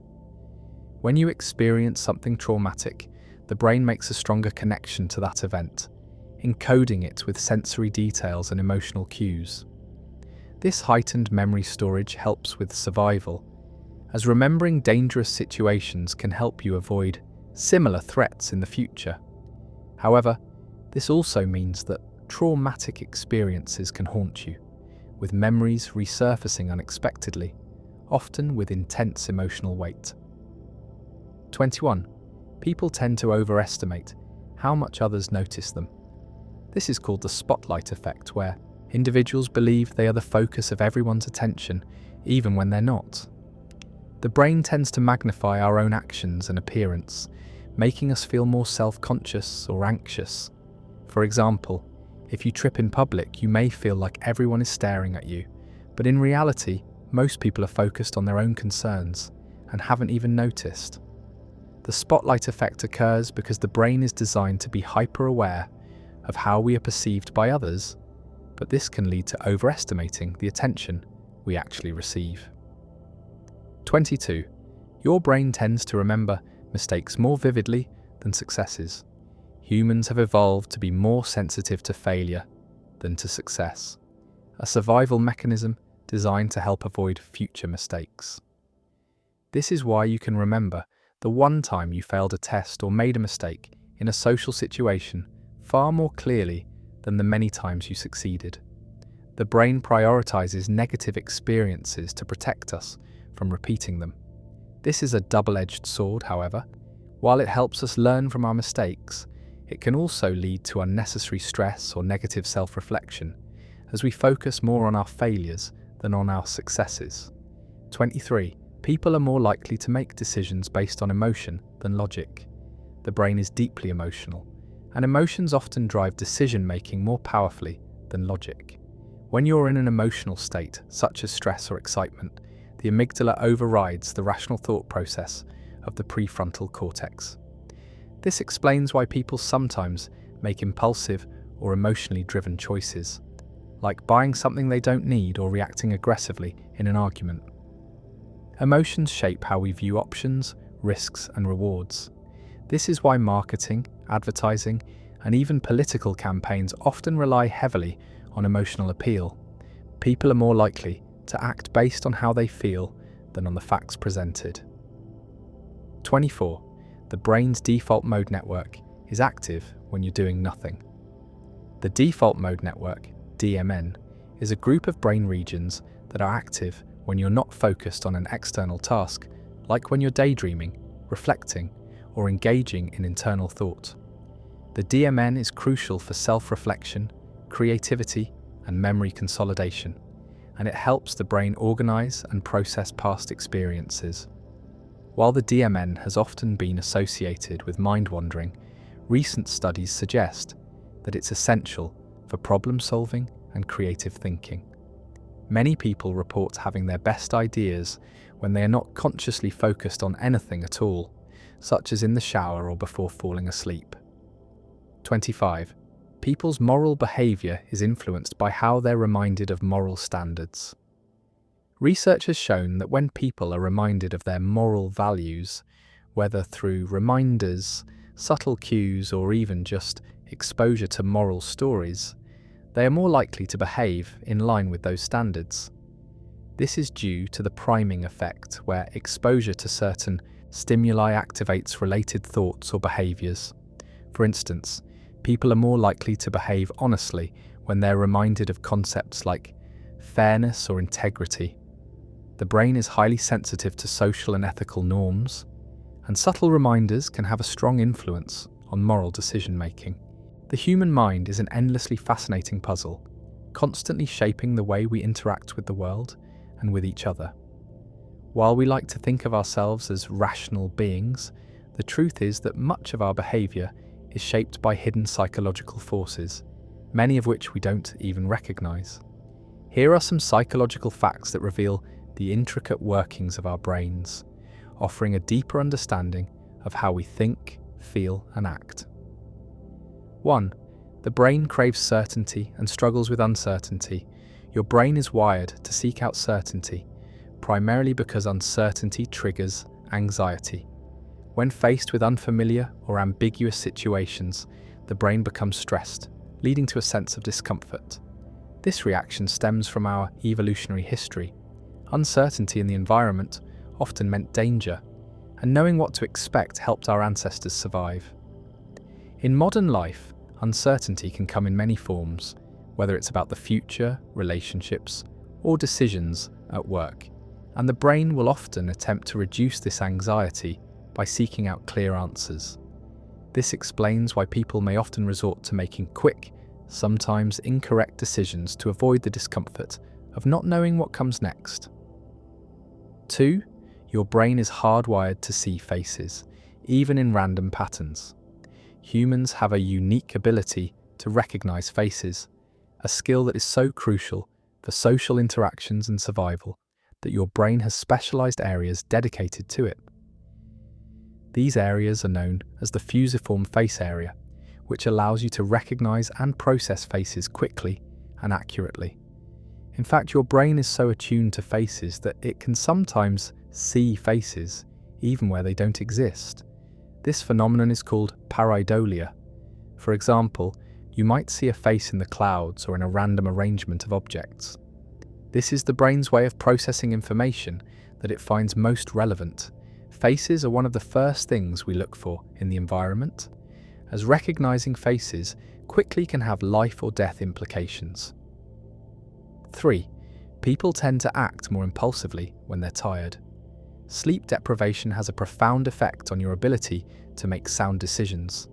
When you experience something traumatic, the brain makes a stronger connection to that event, encoding it with sensory details and emotional cues. This heightened memory storage helps with survival, as remembering dangerous situations can help you avoid similar threats in the future. However, this also means that traumatic experiences can haunt you, with memories resurfacing unexpectedly, often with intense emotional weight. 21. People tend to overestimate how much others notice them. This is called the spotlight effect, where individuals believe they are the focus of everyone's attention, even when they're not. The brain tends to magnify our own actions and appearance, making us feel more self-conscious or anxious. For example, if you trip in public, you may feel like everyone is staring at you, but in reality, most people are focused on their own concerns and haven't even noticed. The spotlight effect occurs because the brain is designed to be hyper-aware of how we are perceived by others, but this can lead to overestimating the attention we actually receive. 22. Your brain tends to remember mistakes more vividly than successes. Humans have evolved to be more sensitive to failure than to success, a survival mechanism designed to help avoid future mistakes. This is why you can remember the one time you failed a test or made a mistake in a social situation far more clearly than the many times you succeeded. The brain prioritizes negative experiences to protect us from repeating them. This is a double-edged sword, however. While it helps us learn from our mistakes, it can also lead to unnecessary stress or negative self-reflection, as we focus more on our failures than on our successes. 23. People are more likely to make decisions based on emotion than logic. The brain is deeply emotional, and emotions often drive decision-making more powerfully than logic. When you're in an emotional state, such as stress or excitement, the amygdala overrides the rational thought process of the prefrontal cortex. This explains why people sometimes make impulsive or emotionally driven choices, like buying something they don't need or reacting aggressively in an argument. Emotions shape how we view options, risks, and rewards. This is why marketing, advertising, and even political campaigns often rely heavily on emotional appeal. People are more likely to act based on how they feel than on the facts presented. 24. The brain's default mode network is active when you're doing nothing. The default mode network, DMN, is a group of brain regions that are active when you're not focused on an external task, like when you're daydreaming, reflecting, or engaging in internal thought. The DMN is crucial for self-reflection, creativity, and memory consolidation, and it helps the brain organize and process past experiences. While the DMN has often been associated with mind-wandering, recent studies suggest that it's essential for problem-solving and creative thinking. Many people report having their best ideas when they are not consciously focused on anything at all, such as in the shower or before falling asleep. 25. People's moral behaviour is influenced by how they're reminded of moral standards. Research has shown that when people are reminded of their moral values, whether through reminders, subtle cues, or even just exposure to moral stories, they are more likely to behave in line with those standards. This is due to the priming effect, where exposure to certain stimuli activates related thoughts or behaviours. For instance, people are more likely to behave honestly when they're reminded of concepts like fairness or integrity. The brain is highly sensitive to social and ethical norms, and subtle reminders can have a strong influence on moral decision-making. The human mind is an endlessly fascinating puzzle, constantly shaping the way we interact with the world and with each other. While we like to think of ourselves as rational beings, the truth is that much of our behaviour is shaped by hidden psychological forces, many of which we don't even recognise. Here are some psychological facts that reveal the intricate workings of our brains, offering a deeper understanding of how we think, feel, and act. 1. The brain craves certainty and struggles with uncertainty. Your brain is wired to seek out certainty, primarily because uncertainty triggers anxiety. When faced with unfamiliar or ambiguous situations, the brain becomes stressed, leading to a sense of discomfort. This reaction stems from our evolutionary history. Uncertainty in the environment often meant danger, and knowing what to expect helped our ancestors survive. In modern life, uncertainty can come in many forms, whether it's about the future, relationships, or decisions at work, and the brain will often attempt to reduce this anxiety by seeking out clear answers. This explains why people may often resort to making quick, sometimes incorrect decisions to avoid the discomfort of not knowing what comes next. 2. Your brain is hardwired to see faces, even in random patterns. Humans have a unique ability to recognize faces, a skill that is so crucial for social interactions and survival that your brain has specialized areas dedicated to it. These areas are known as the fusiform face area, which allows you to recognize and process faces quickly and accurately. In fact, your brain is so attuned to faces that it can sometimes see faces even where they don't exist. This phenomenon is called pareidolia. For example, you might see a face in the clouds or in a random arrangement of objects. This is the brain's way of processing information that it finds most relevant. Faces are one of the first things we look for in the environment, as recognizing faces quickly can have life or death implications. 3. People tend to act more impulsively when they're tired. Sleep deprivation has a profound effect on your ability to make sound decisions.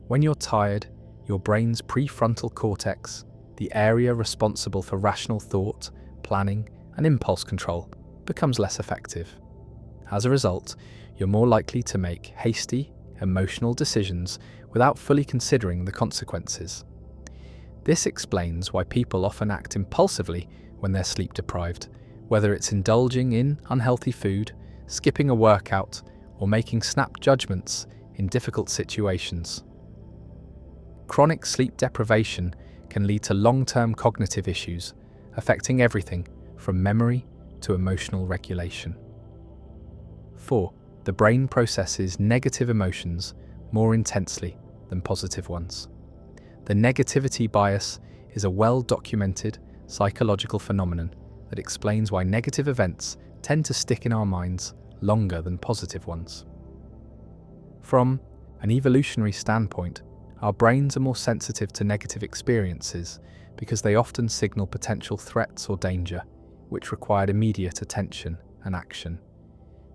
When you're tired, your brain's prefrontal cortex, the area responsible for rational thought, planning, and impulse control, becomes less effective. As a result, you're more likely to make hasty, emotional decisions without fully considering the consequences. This explains why people often act impulsively when they're sleep deprived, whether it's indulging in unhealthy food, skipping a workout, or making snap judgments in difficult situations. Chronic sleep deprivation can lead to long-term cognitive issues, affecting everything from memory to emotional regulation. 4. The brain processes negative emotions more intensely than positive ones. The negativity bias is a well-documented psychological phenomenon that explains why negative events tend to stick in our minds longer than positive ones. From an evolutionary standpoint, our brains are more sensitive to negative experiences because they often signal potential threats or danger, which required immediate attention and action.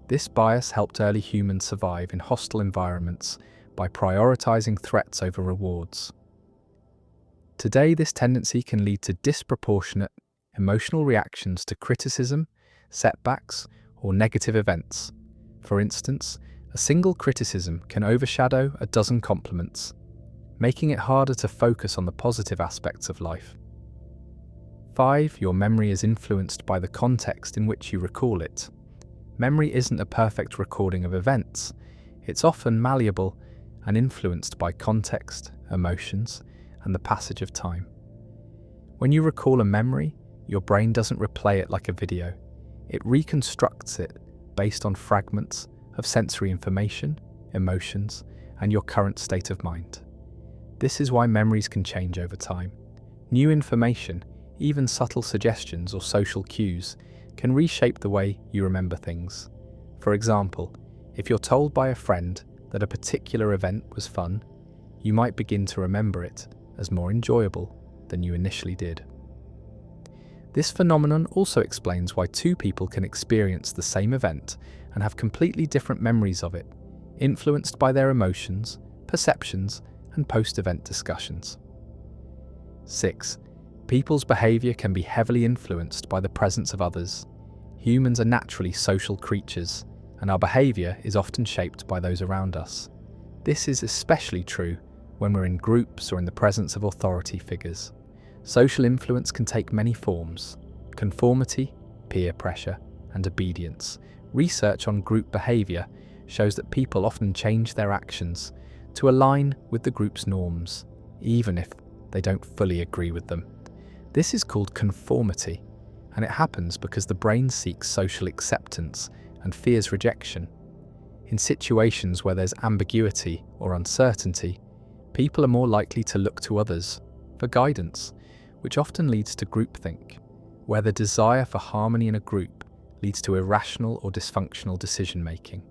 This bias helped early humans survive in hostile environments by prioritizing threats over rewards. Today, this tendency can lead to disproportionate emotional reactions to criticism, setbacks, or negative events. For instance, a single criticism can overshadow a dozen compliments, making it harder to focus on the positive aspects of life. 5. Your memory is influenced by the context in which you recall it. Memory isn't a perfect recording of events. It's often malleable and influenced by context, emotions, and the passage of time. When you recall a memory, your brain doesn't replay it like a video. It reconstructs it based on fragments of sensory information, emotions, and your current state of mind. This is why memories can change over time. New information, even subtle suggestions or social cues, can reshape the way you remember things. For example, if you're told by a friend that a particular event was fun, you might begin to remember it as more enjoyable than you initially did. This phenomenon also explains why two people can experience the same event and have completely different memories of it, influenced by their emotions, perceptions, and post-event discussions. 6. People's behavior can be heavily influenced by the presence of others. Humans are naturally social creatures, and our behavior is often shaped by those around us. This is especially true when we're in groups or in the presence of authority figures. Social influence can take many forms: conformity, peer pressure, and obedience. Research on group behavior shows that people often change their actions to align with the group's norms, even if they don't fully agree with them. This is called conformity, and it happens because the brain seeks social acceptance and fears rejection. In situations where there's ambiguity or uncertainty, people are more likely to look to others for guidance, which often leads to groupthink, where the desire for harmony in a group leads to irrational or dysfunctional decision-making.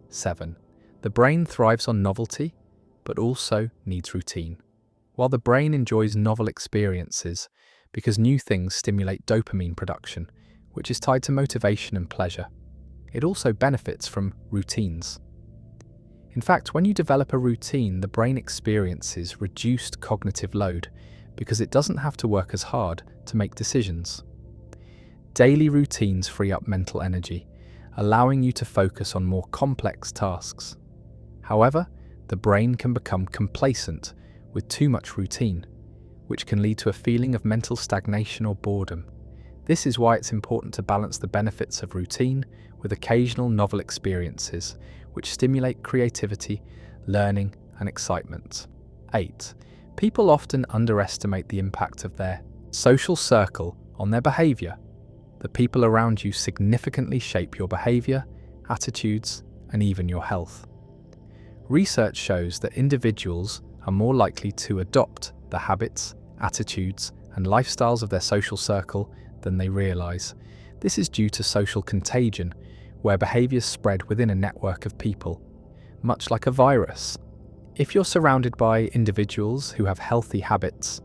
7. The brain thrives on novelty, but also needs routine. While the brain enjoys novel experiences because new things stimulate dopamine production, which is tied to motivation and pleasure, it also benefits from routines. In fact, when you develop a routine, the brain experiences reduced cognitive load because it doesn't have to work as hard to make decisions. Daily routines free up mental energy, allowing you to focus on more complex tasks. However, the brain can become complacent with too much routine, which can lead to a feeling of mental stagnation or boredom. This is why it's important to balance the benefits of routine with occasional novel experiences, which stimulate creativity, learning, and excitement. 8. People often underestimate the impact of their social circle on their behavior. The people around you significantly shape your behavior, attitudes, and even your health. Research shows that individuals are more likely to adopt the habits, attitudes, and lifestyles of their social circle than they realize. This is due to social contagion, where behaviors spread within a network of people, much like a virus. If you're surrounded by individuals who have healthy habits,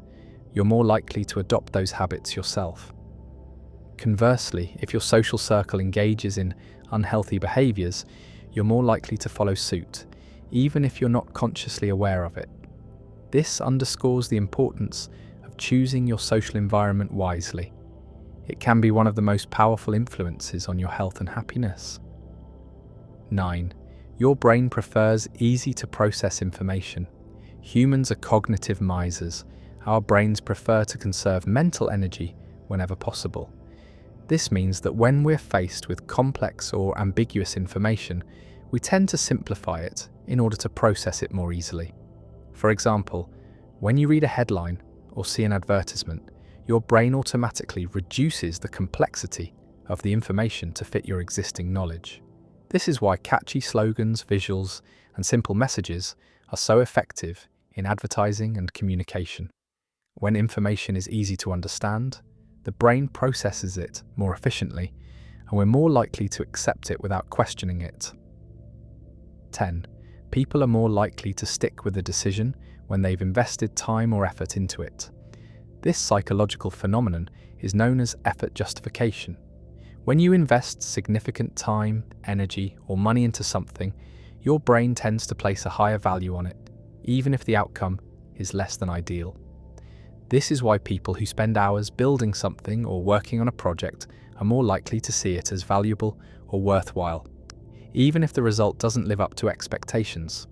you're more likely to adopt those habits yourself. Conversely, if your social circle engages in unhealthy behaviors, you're more likely to follow suit, even if you're not consciously aware of it. This underscores the importance of choosing your social environment wisely. It can be one of the most powerful influences on your health and happiness. 9. Your brain prefers easy-to-process information. Humans are cognitive misers. Our brains prefer to conserve mental energy whenever possible. This means that when we're faced with complex or ambiguous information, we tend to simplify it in order to process it more easily. For example, when you read a headline, or see an advertisement, your brain automatically reduces the complexity of the information to fit your existing knowledge. This is why catchy slogans, visuals, and simple messages are so effective in advertising and communication. When information is easy to understand, the brain processes it more efficiently, and we're more likely to accept it without questioning it. 10. People are more likely to stick with a decision when they've invested time or effort into it. This psychological phenomenon is known as effort justification. When you invest significant time, energy, or money into something, your brain tends to place a higher value on it, even if the outcome is less than ideal. This is why people who spend hours building something or working on a project are more likely to see it as valuable or worthwhile, even if the result doesn't live up to expectations.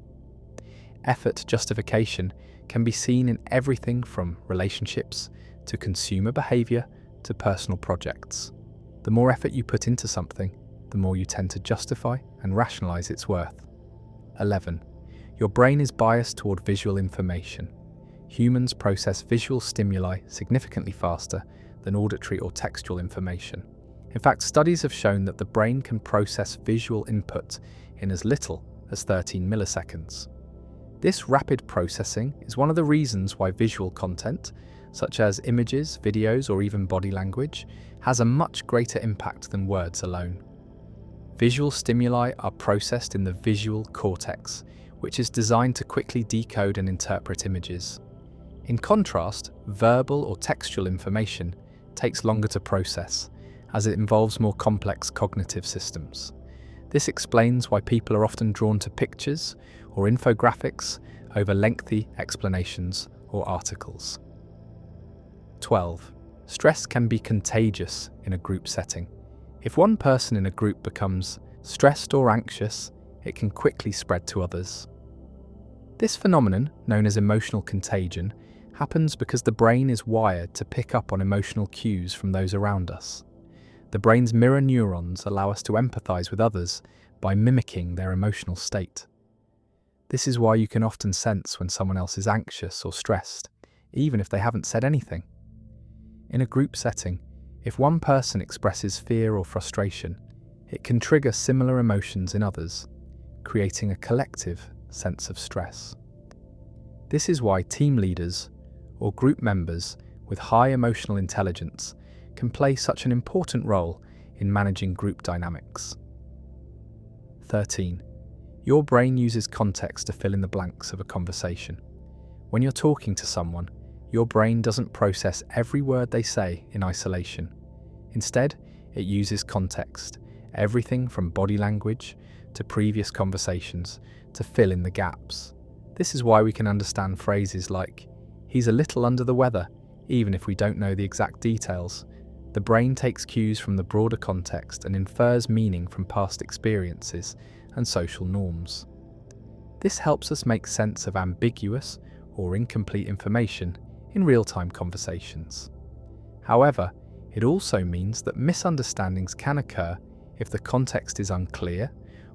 Effort justification can be seen in everything from relationships to consumer behaviour to personal projects. The more effort you put into something, the more you tend to justify and rationalise its worth. 11. Your brain is biased toward visual information. Humans process visual stimuli significantly faster than auditory or textual information. In fact, studies have shown that the brain can process visual input in as little as 13 milliseconds. This rapid processing is one of the reasons why visual content, such as images, videos, or even body language, has a much greater impact than words alone. Visual stimuli are processed in the visual cortex, which is designed to quickly decode and interpret images. In contrast, verbal or textual information takes longer to process, as it involves more complex cognitive systems. This explains why people are often drawn to pictures or infographics over lengthy explanations or articles. 12. Stress can be contagious in a group setting. If one person in a group becomes stressed or anxious, it can quickly spread to others. This phenomenon, known as emotional contagion, happens because the brain is wired to pick up on emotional cues from those around us. The brain's mirror neurons allow us to empathize with others by mimicking their emotional state. This is why you can often sense when someone else is anxious or stressed, even if they haven't said anything. In a group setting, if one person expresses fear or frustration, it can trigger similar emotions in others, creating a collective sense of stress. This is why team leaders or group members with high emotional intelligence can play such an important role in managing group dynamics. 13. Your brain uses context to fill in the blanks of a conversation. When you're talking to someone, your brain doesn't process every word they say in isolation. Instead, it uses context, everything from body language to previous conversations, to fill in the gaps. This is why we can understand phrases like, "He's a little under the weather," even if we don't know the exact details. The brain takes cues from the broader context and infers meaning from past experiences and social norms. This helps us make sense of ambiguous or incomplete information in real-time conversations. However, it also means that misunderstandings can occur if the context is unclear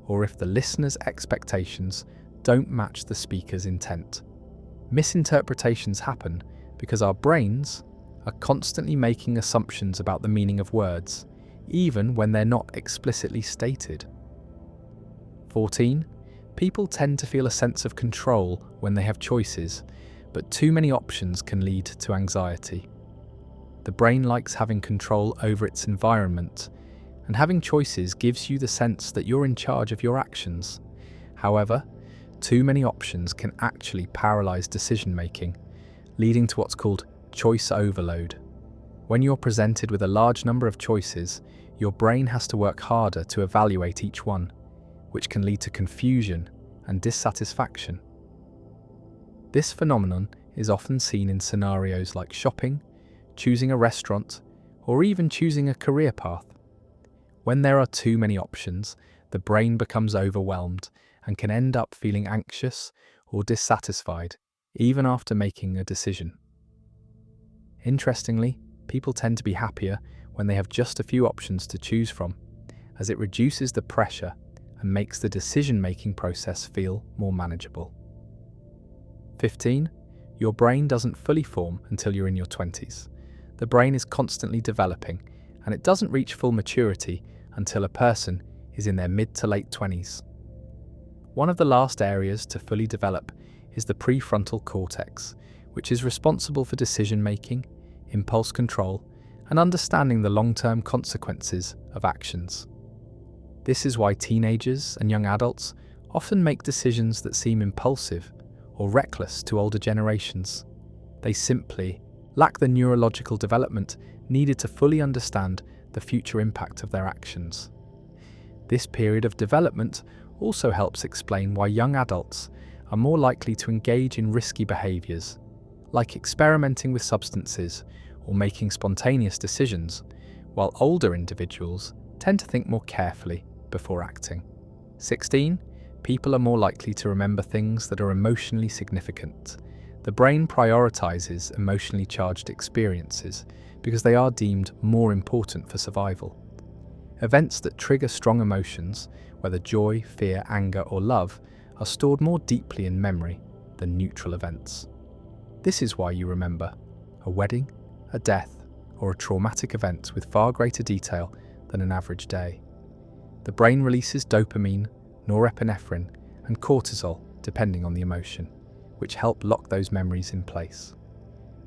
or if the listener's expectations don't match the speaker's intent. Misinterpretations happen because our brains are constantly making assumptions about the meaning of words, even when they're not explicitly stated. 14. People tend to feel a sense of control when they have choices, but too many options can lead to anxiety. The brain likes having control over its environment, and having choices gives you the sense that you're in charge of your actions. However, too many options can actually paralyze decision-making, leading to what's called choice overload. When you're presented with a large number of choices, your brain has to work harder to evaluate each one, which can lead to confusion and dissatisfaction. This phenomenon is often seen in scenarios like shopping, choosing a restaurant, or even choosing a career path. When there are too many options, the brain becomes overwhelmed and can end up feeling anxious or dissatisfied, even after making a decision. Interestingly, people tend to be happier when they have just a few options to choose from, as it reduces the pressure and makes the decision-making process feel more manageable. 15. Your brain doesn't fully form until you're in your 20s. The brain is constantly developing, and it doesn't reach full maturity until a person is in their mid to late 20s. One of the last areas to fully develop is the prefrontal cortex, which is responsible for decision-making, impulse control, and understanding the long-term consequences of actions. This is why teenagers and young adults often make decisions that seem impulsive or reckless to older generations. They simply lack the neurological development needed to fully understand the future impact of their actions. This period of development also helps explain why young adults are more likely to engage in risky behaviours, like experimenting with substances or making spontaneous decisions, while older individuals tend to think more carefully before acting. 16. People are more likely to remember things that are emotionally significant. The brain prioritizes emotionally charged experiences because they are deemed more important for survival. Events that trigger strong emotions, whether joy, fear, anger, or love, are stored more deeply in memory than neutral events. This is why you remember a wedding, a death, or a traumatic event with far greater detail than an average day. The brain releases dopamine, norepinephrine, and cortisol depending on the emotion, which help lock those memories in place.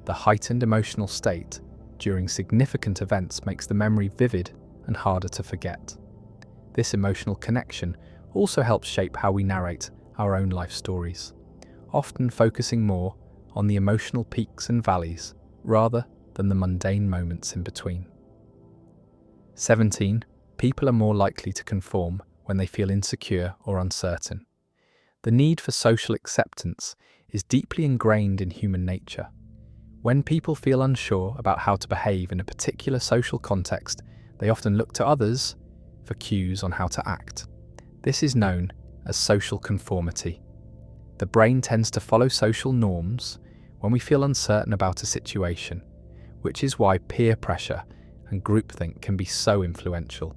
The heightened emotional state during significant events makes the memory vivid and harder to forget. This emotional connection also helps shape how we narrate our own life stories, often focusing more on the emotional peaks and valleys rather than the mundane moments in between. 17. People are more likely to conform when they feel insecure or uncertain. The need for social acceptance is deeply ingrained in human nature. When people feel unsure about how to behave in a particular social context, they often look to others for cues on how to act. This is known as social conformity. The brain tends to follow social norms when we feel uncertain about a situation, which is why peer pressure and groupthink can be so influential.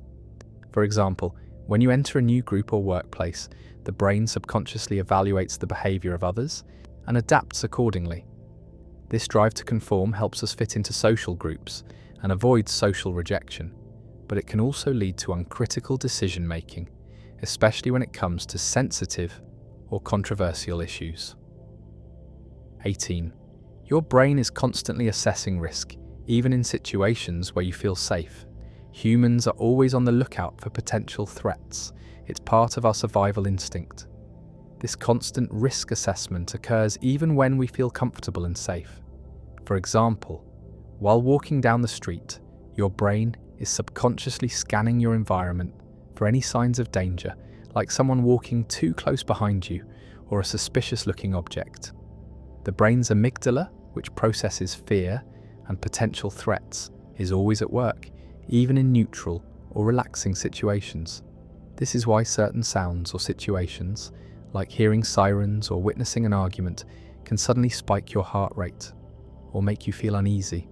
For example, when you enter a new group or workplace, the brain subconsciously evaluates the behavior of others and adapts accordingly. This drive to conform helps us fit into social groups and avoid social rejection, but it can also lead to uncritical decision-making, especially when it comes to sensitive or controversial issues. 18. Your brain is constantly assessing risk, even in situations where you feel safe. Humans are always on the lookout for potential threats. It's part of our survival instinct. This constant risk assessment occurs even when we feel comfortable and safe. For example, while walking down the street, your brain is subconsciously scanning your environment for any signs of danger, like someone walking too close behind you or a suspicious-looking object. The brain's amygdala, which processes fear and potential threats, is always at work, even in neutral or relaxing situations. This is why certain sounds or situations, like hearing sirens or witnessing an argument, can suddenly spike your heart rate or make you feel uneasy.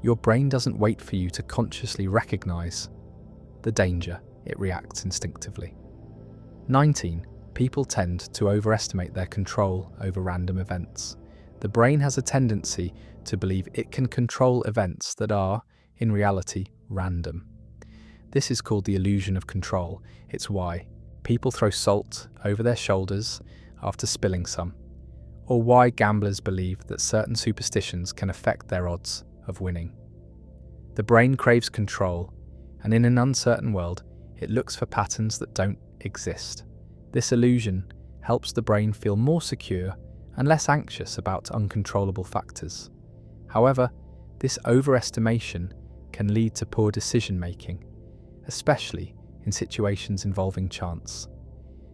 Your brain doesn't wait for you to consciously recognize the danger, it reacts instinctively. 19. People tend to overestimate their control over random events. The brain has a tendency to believe it can control events that are, in reality, random. This is called the illusion of control. It's why people throw salt over their shoulders after spilling some, or why gamblers believe that certain superstitions can affect their odds of winning. The brain craves control, and in an uncertain world, it looks for patterns that don't exist. This illusion helps the brain feel more secure and less anxious about uncontrollable factors. However, this overestimation can lead to poor decision-making, especially in situations involving chance.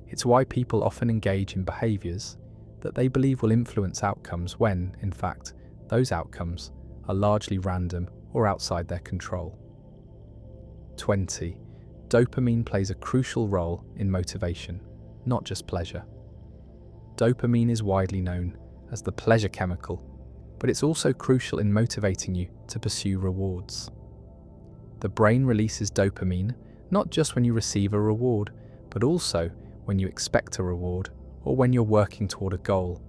It's why people often engage in behaviours that they believe will influence outcomes when, in fact, those outcomes are largely random or outside their control. 20. Dopamine plays a crucial role in motivation, not just pleasure. Dopamine is widely known as the pleasure chemical, but it's also crucial in motivating you to pursue rewards. The brain releases dopamine not just when you receive a reward, but also when you expect a reward or when you're working toward a goal.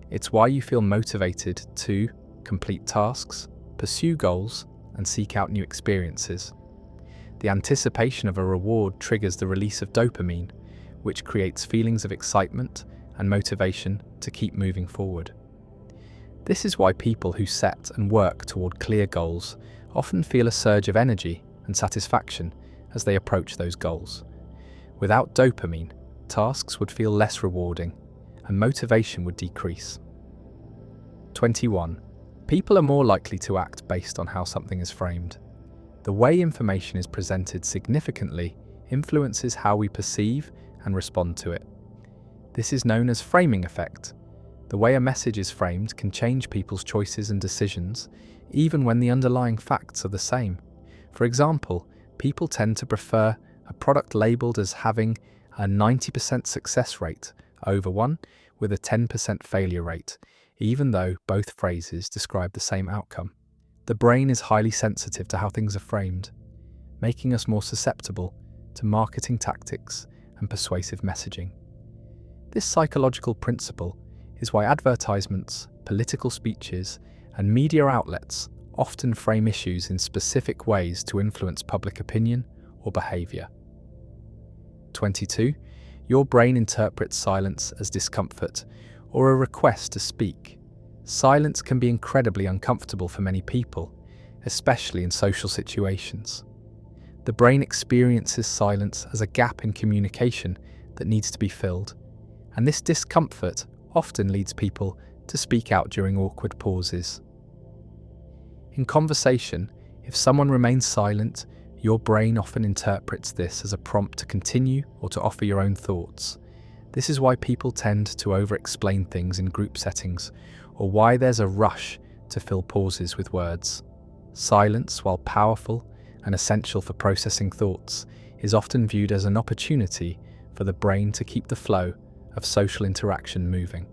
It's why you feel motivated to complete tasks, pursue goals, and seek out new experiences. The anticipation of a reward triggers the release of dopamine, which creates feelings of excitement and motivation to keep moving forward. This is why people who set and work toward clear goals often feel a surge of energy and satisfaction as they approach those goals. Without dopamine, tasks would feel less rewarding and motivation would decrease. 21. People are more likely to act based on how something is framed. The way information is presented significantly influences how we perceive and respond to it. This is known as framing effect. The way a message is framed can change people's choices and decisions, even when the underlying facts are the same. For example, people tend to prefer a product labeled as having a 90% success rate over one with a 10% failure rate, even though both phrases describe the same outcome. The brain is highly sensitive to how things are framed, making us more susceptible to marketing tactics and persuasive messaging. This psychological principle is why advertisements, political speeches, and media outlets often frame issues in specific ways to influence public opinion or behaviour. 22. Your brain interprets silence as discomfort or a request to speak. Silence can be incredibly uncomfortable for many people, especially in social situations. The brain experiences silence as a gap in communication that needs to be filled, and this discomfort often leads people to speak out during awkward pauses. In conversation, if someone remains silent, your brain often interprets this as a prompt to continue or to offer your own thoughts. This is why people tend to over-explain things in group settings, or why there's a rush to fill pauses with words. Silence, while powerful and essential for processing thoughts, is often viewed as an opportunity for the brain to keep the flow of social interaction moving.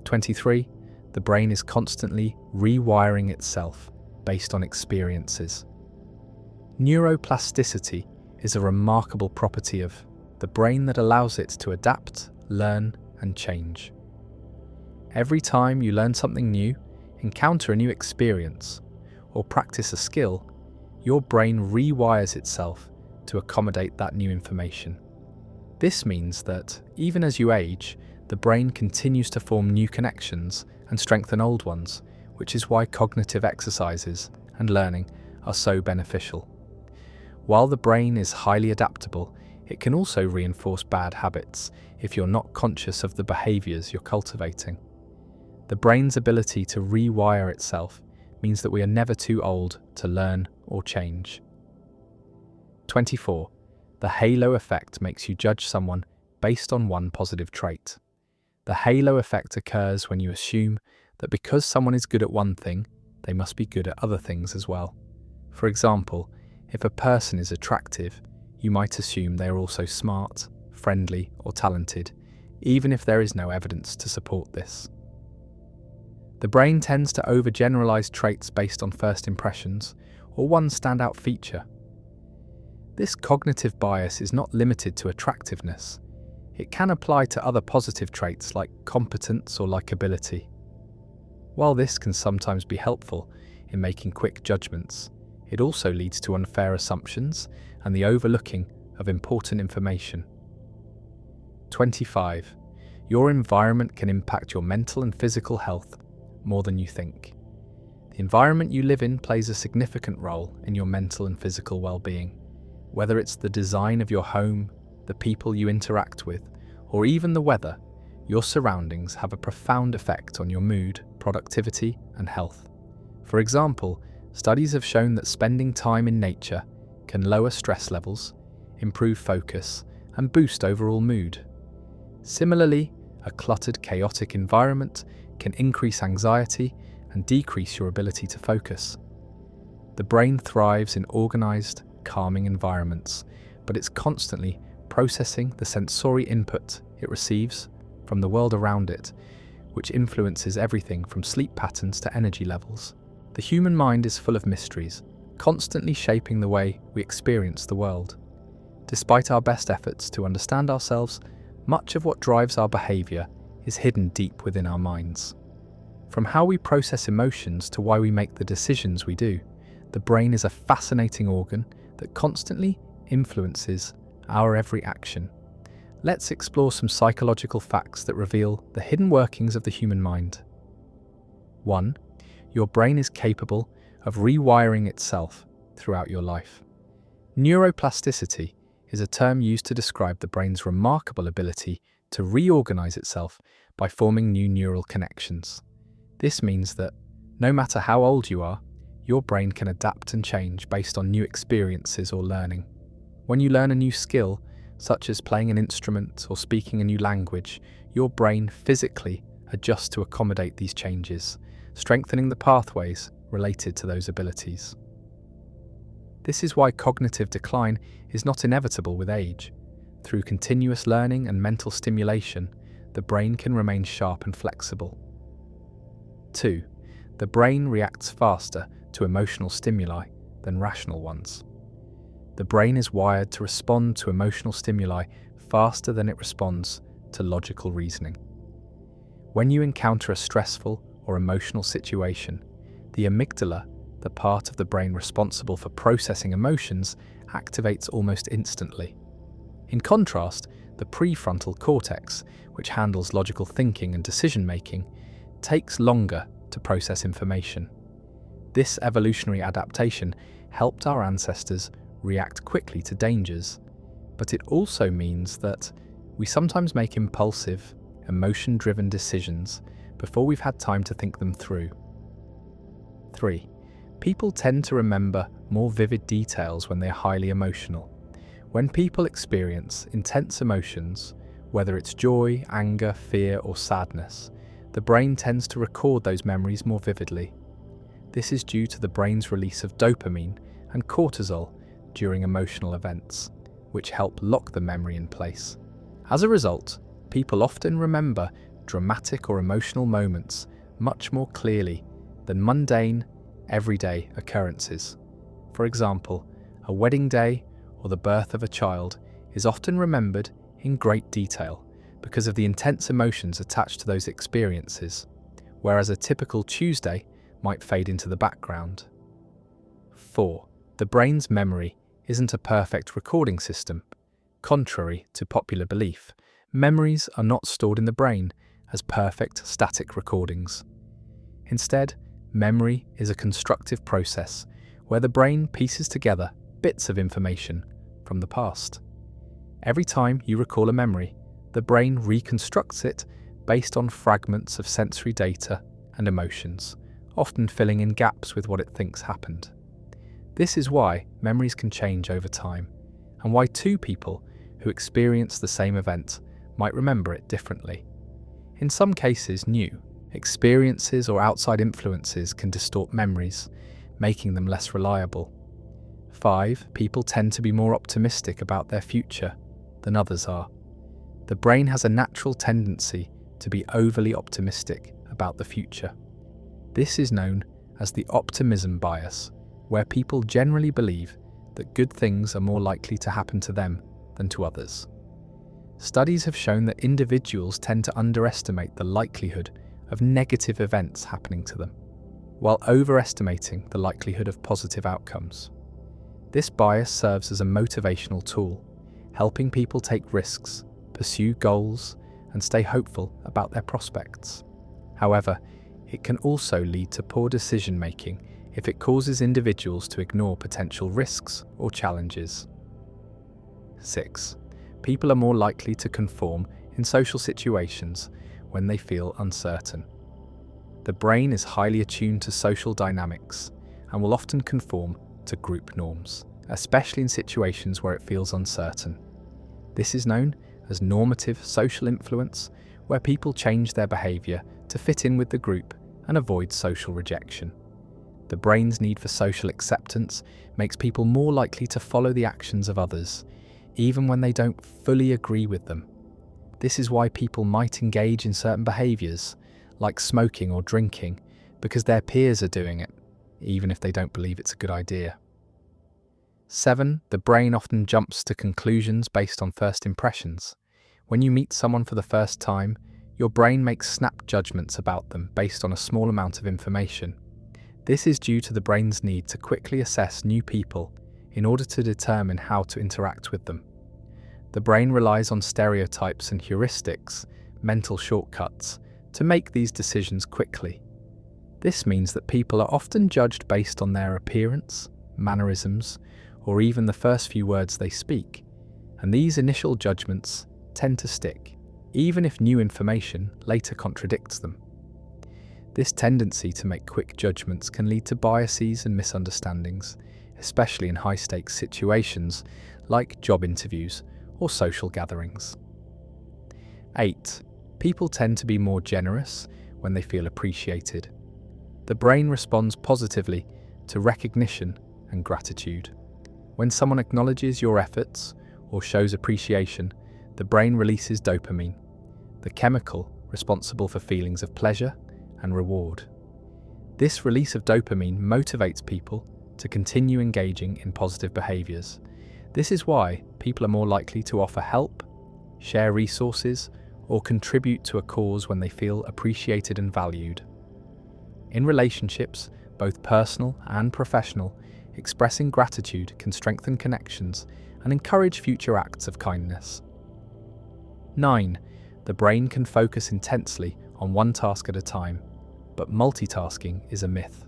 23. The brain is constantly rewiring itself based on experiences. Neuroplasticity is a remarkable property of the brain that allows it to adapt, learn, and change. Every time you learn something new, encounter a new experience, or practice a skill, your brain rewires itself to accommodate that new information. This means that, even as you age, the brain continues to form new connections and strengthen old ones, which is why cognitive exercises and learning are so beneficial. While the brain is highly adaptable, it can also reinforce bad habits if you're not conscious of the behaviours you're cultivating. The brain's ability to rewire itself means that we are never too old to learn or change. 24. The halo effect makes you judge someone based on one positive trait. The halo effect occurs when you assume that because someone is good at one thing, they must be good at other things as well. For example, if a person is attractive, you might assume they are also smart, friendly, or talented, even if there is no evidence to support this. The brain tends to overgeneralize traits based on first impressions or one standout feature. This cognitive bias is not limited to attractiveness. It can apply to other positive traits like competence or likability. While this can sometimes be helpful in making quick judgments, it also leads to unfair assumptions and the overlooking of important information. 25. Your environment can impact your mental and physical health more than you think. The environment you live in plays a significant role in your mental and physical well-being. Whether it's the design of your home, the people you interact with, or even the weather, your surroundings have a profound effect on your mood, productivity, and health. For example, studies have shown that spending time in nature can lower stress levels, improve focus, and boost overall mood. Similarly, a cluttered, chaotic environment can increase anxiety and decrease your ability to focus. The brain thrives in organized, calming environments, but it's constantly processing the sensory input it receives from the world around it, which influences everything from sleep patterns to energy levels. The human mind is full of mysteries, constantly shaping the way we experience the world. Despite our best efforts to understand ourselves, much of what drives our behavior is hidden deep within our minds. From how we process emotions to why we make the decisions we do, the brain is a fascinating organ that constantly influences our every action. Let's explore some psychological facts that reveal the hidden workings of the human mind. 1. Your brain is capable of rewiring itself throughout your life. Neuroplasticity is a term used to describe the brain's remarkable ability to reorganize itself by forming new neural connections. This means that, no matter how old you are, your brain can adapt and change based on new experiences or learning. When you learn a new skill, such as playing an instrument or speaking a new language, your brain physically adjusts to accommodate these changes, strengthening the pathways related to those abilities. This is why cognitive decline is not inevitable with age. Through continuous learning and mental stimulation, the brain can remain sharp and flexible. 2. The brain reacts faster to emotional stimuli than rational ones. The brain is wired to respond to emotional stimuli faster than it responds to logical reasoning. When you encounter a stressful or emotional situation, the amygdala, the part of the brain responsible for processing emotions, activates almost instantly. In contrast, the prefrontal cortex, which handles logical thinking and decision-making, takes longer to process information. This evolutionary adaptation helped our ancestors react quickly to dangers, but it also means that we sometimes make impulsive, emotion-driven decisions before we've had time to think them through. 3. People tend to remember more vivid details when they're highly emotional. When people experience intense emotions, whether it's joy, anger, fear, or sadness, the brain tends to record those memories more vividly. This is due to the brain's release of dopamine and cortisol during emotional events, which help lock the memory in place. As a result, people often remember dramatic or emotional moments much more clearly than mundane, everyday occurrences. For example, a wedding day or the birth of a child is often remembered in great detail because of the intense emotions attached to those experiences, whereas a typical Tuesday might fade into the background. 4. The brain's memory isn't a perfect recording system. Contrary to popular belief, memories are not stored in the brain as perfect static recordings. Instead, memory is a constructive process where the brain pieces together bits of information from the past. Every time you recall a memory, the brain reconstructs it based on fragments of sensory data and emotions, often filling in gaps with what it thinks happened. This is why memories can change over time, and why two people who experience the same event might remember it differently. In some cases, new experiences or outside influences can distort memories, making them less reliable. 5. People tend to be more optimistic about their future than others are. The brain has a natural tendency to be overly optimistic about the future. This is known as the optimism bias, where people generally believe that good things are more likely to happen to them than to others. Studies have shown that individuals tend to underestimate the likelihood of negative events happening to them, while overestimating the likelihood of positive outcomes. This bias serves as a motivational tool, helping people take risks, pursue goals, and stay hopeful about their prospects. However, it can also lead to poor decision-making if it causes individuals to ignore potential risks or challenges. 6. People are more likely to conform in social situations when they feel uncertain. The brain is highly attuned to social dynamics and will often conform to group norms, especially in situations where it feels uncertain. This is known as normative social influence, where people change their behaviour to fit in with the group and avoid social rejection. The brain's need for social acceptance makes people more likely to follow the actions of others, even when they don't fully agree with them. This is why people might engage in certain behaviours, like smoking or drinking, because their peers are doing it, even if they don't believe it's a good idea. 7. The brain often jumps to conclusions based on first impressions. When you meet someone for the first time, Your brain makes snap judgments about them based on a small amount of information. This is due to the brain's need to quickly assess new people in order to determine how to interact with them. The brain relies on stereotypes and heuristics, mental shortcuts, to make these decisions quickly. This means that people are often judged based on their appearance, mannerisms, or even the first few words they speak, and these initial judgments tend to stick, even if new information later contradicts them. This tendency to make quick judgments can lead to biases and misunderstandings, especially in high-stakes situations like job interviews or social gatherings. 8. People tend to be more generous when they feel appreciated. The brain responds positively to recognition and gratitude. When someone acknowledges your efforts or shows appreciation, the brain releases dopamine, the chemical responsible for feelings of pleasure and reward. This release of dopamine motivates people to continue engaging in positive behaviors. This is why people are more likely to offer help, share resources, or contribute to a cause when they feel appreciated and valued. In relationships, both personal and professional, expressing gratitude can strengthen connections and encourage future acts of kindness. 9. The brain can focus intensely on one task at a time, but multitasking is a myth.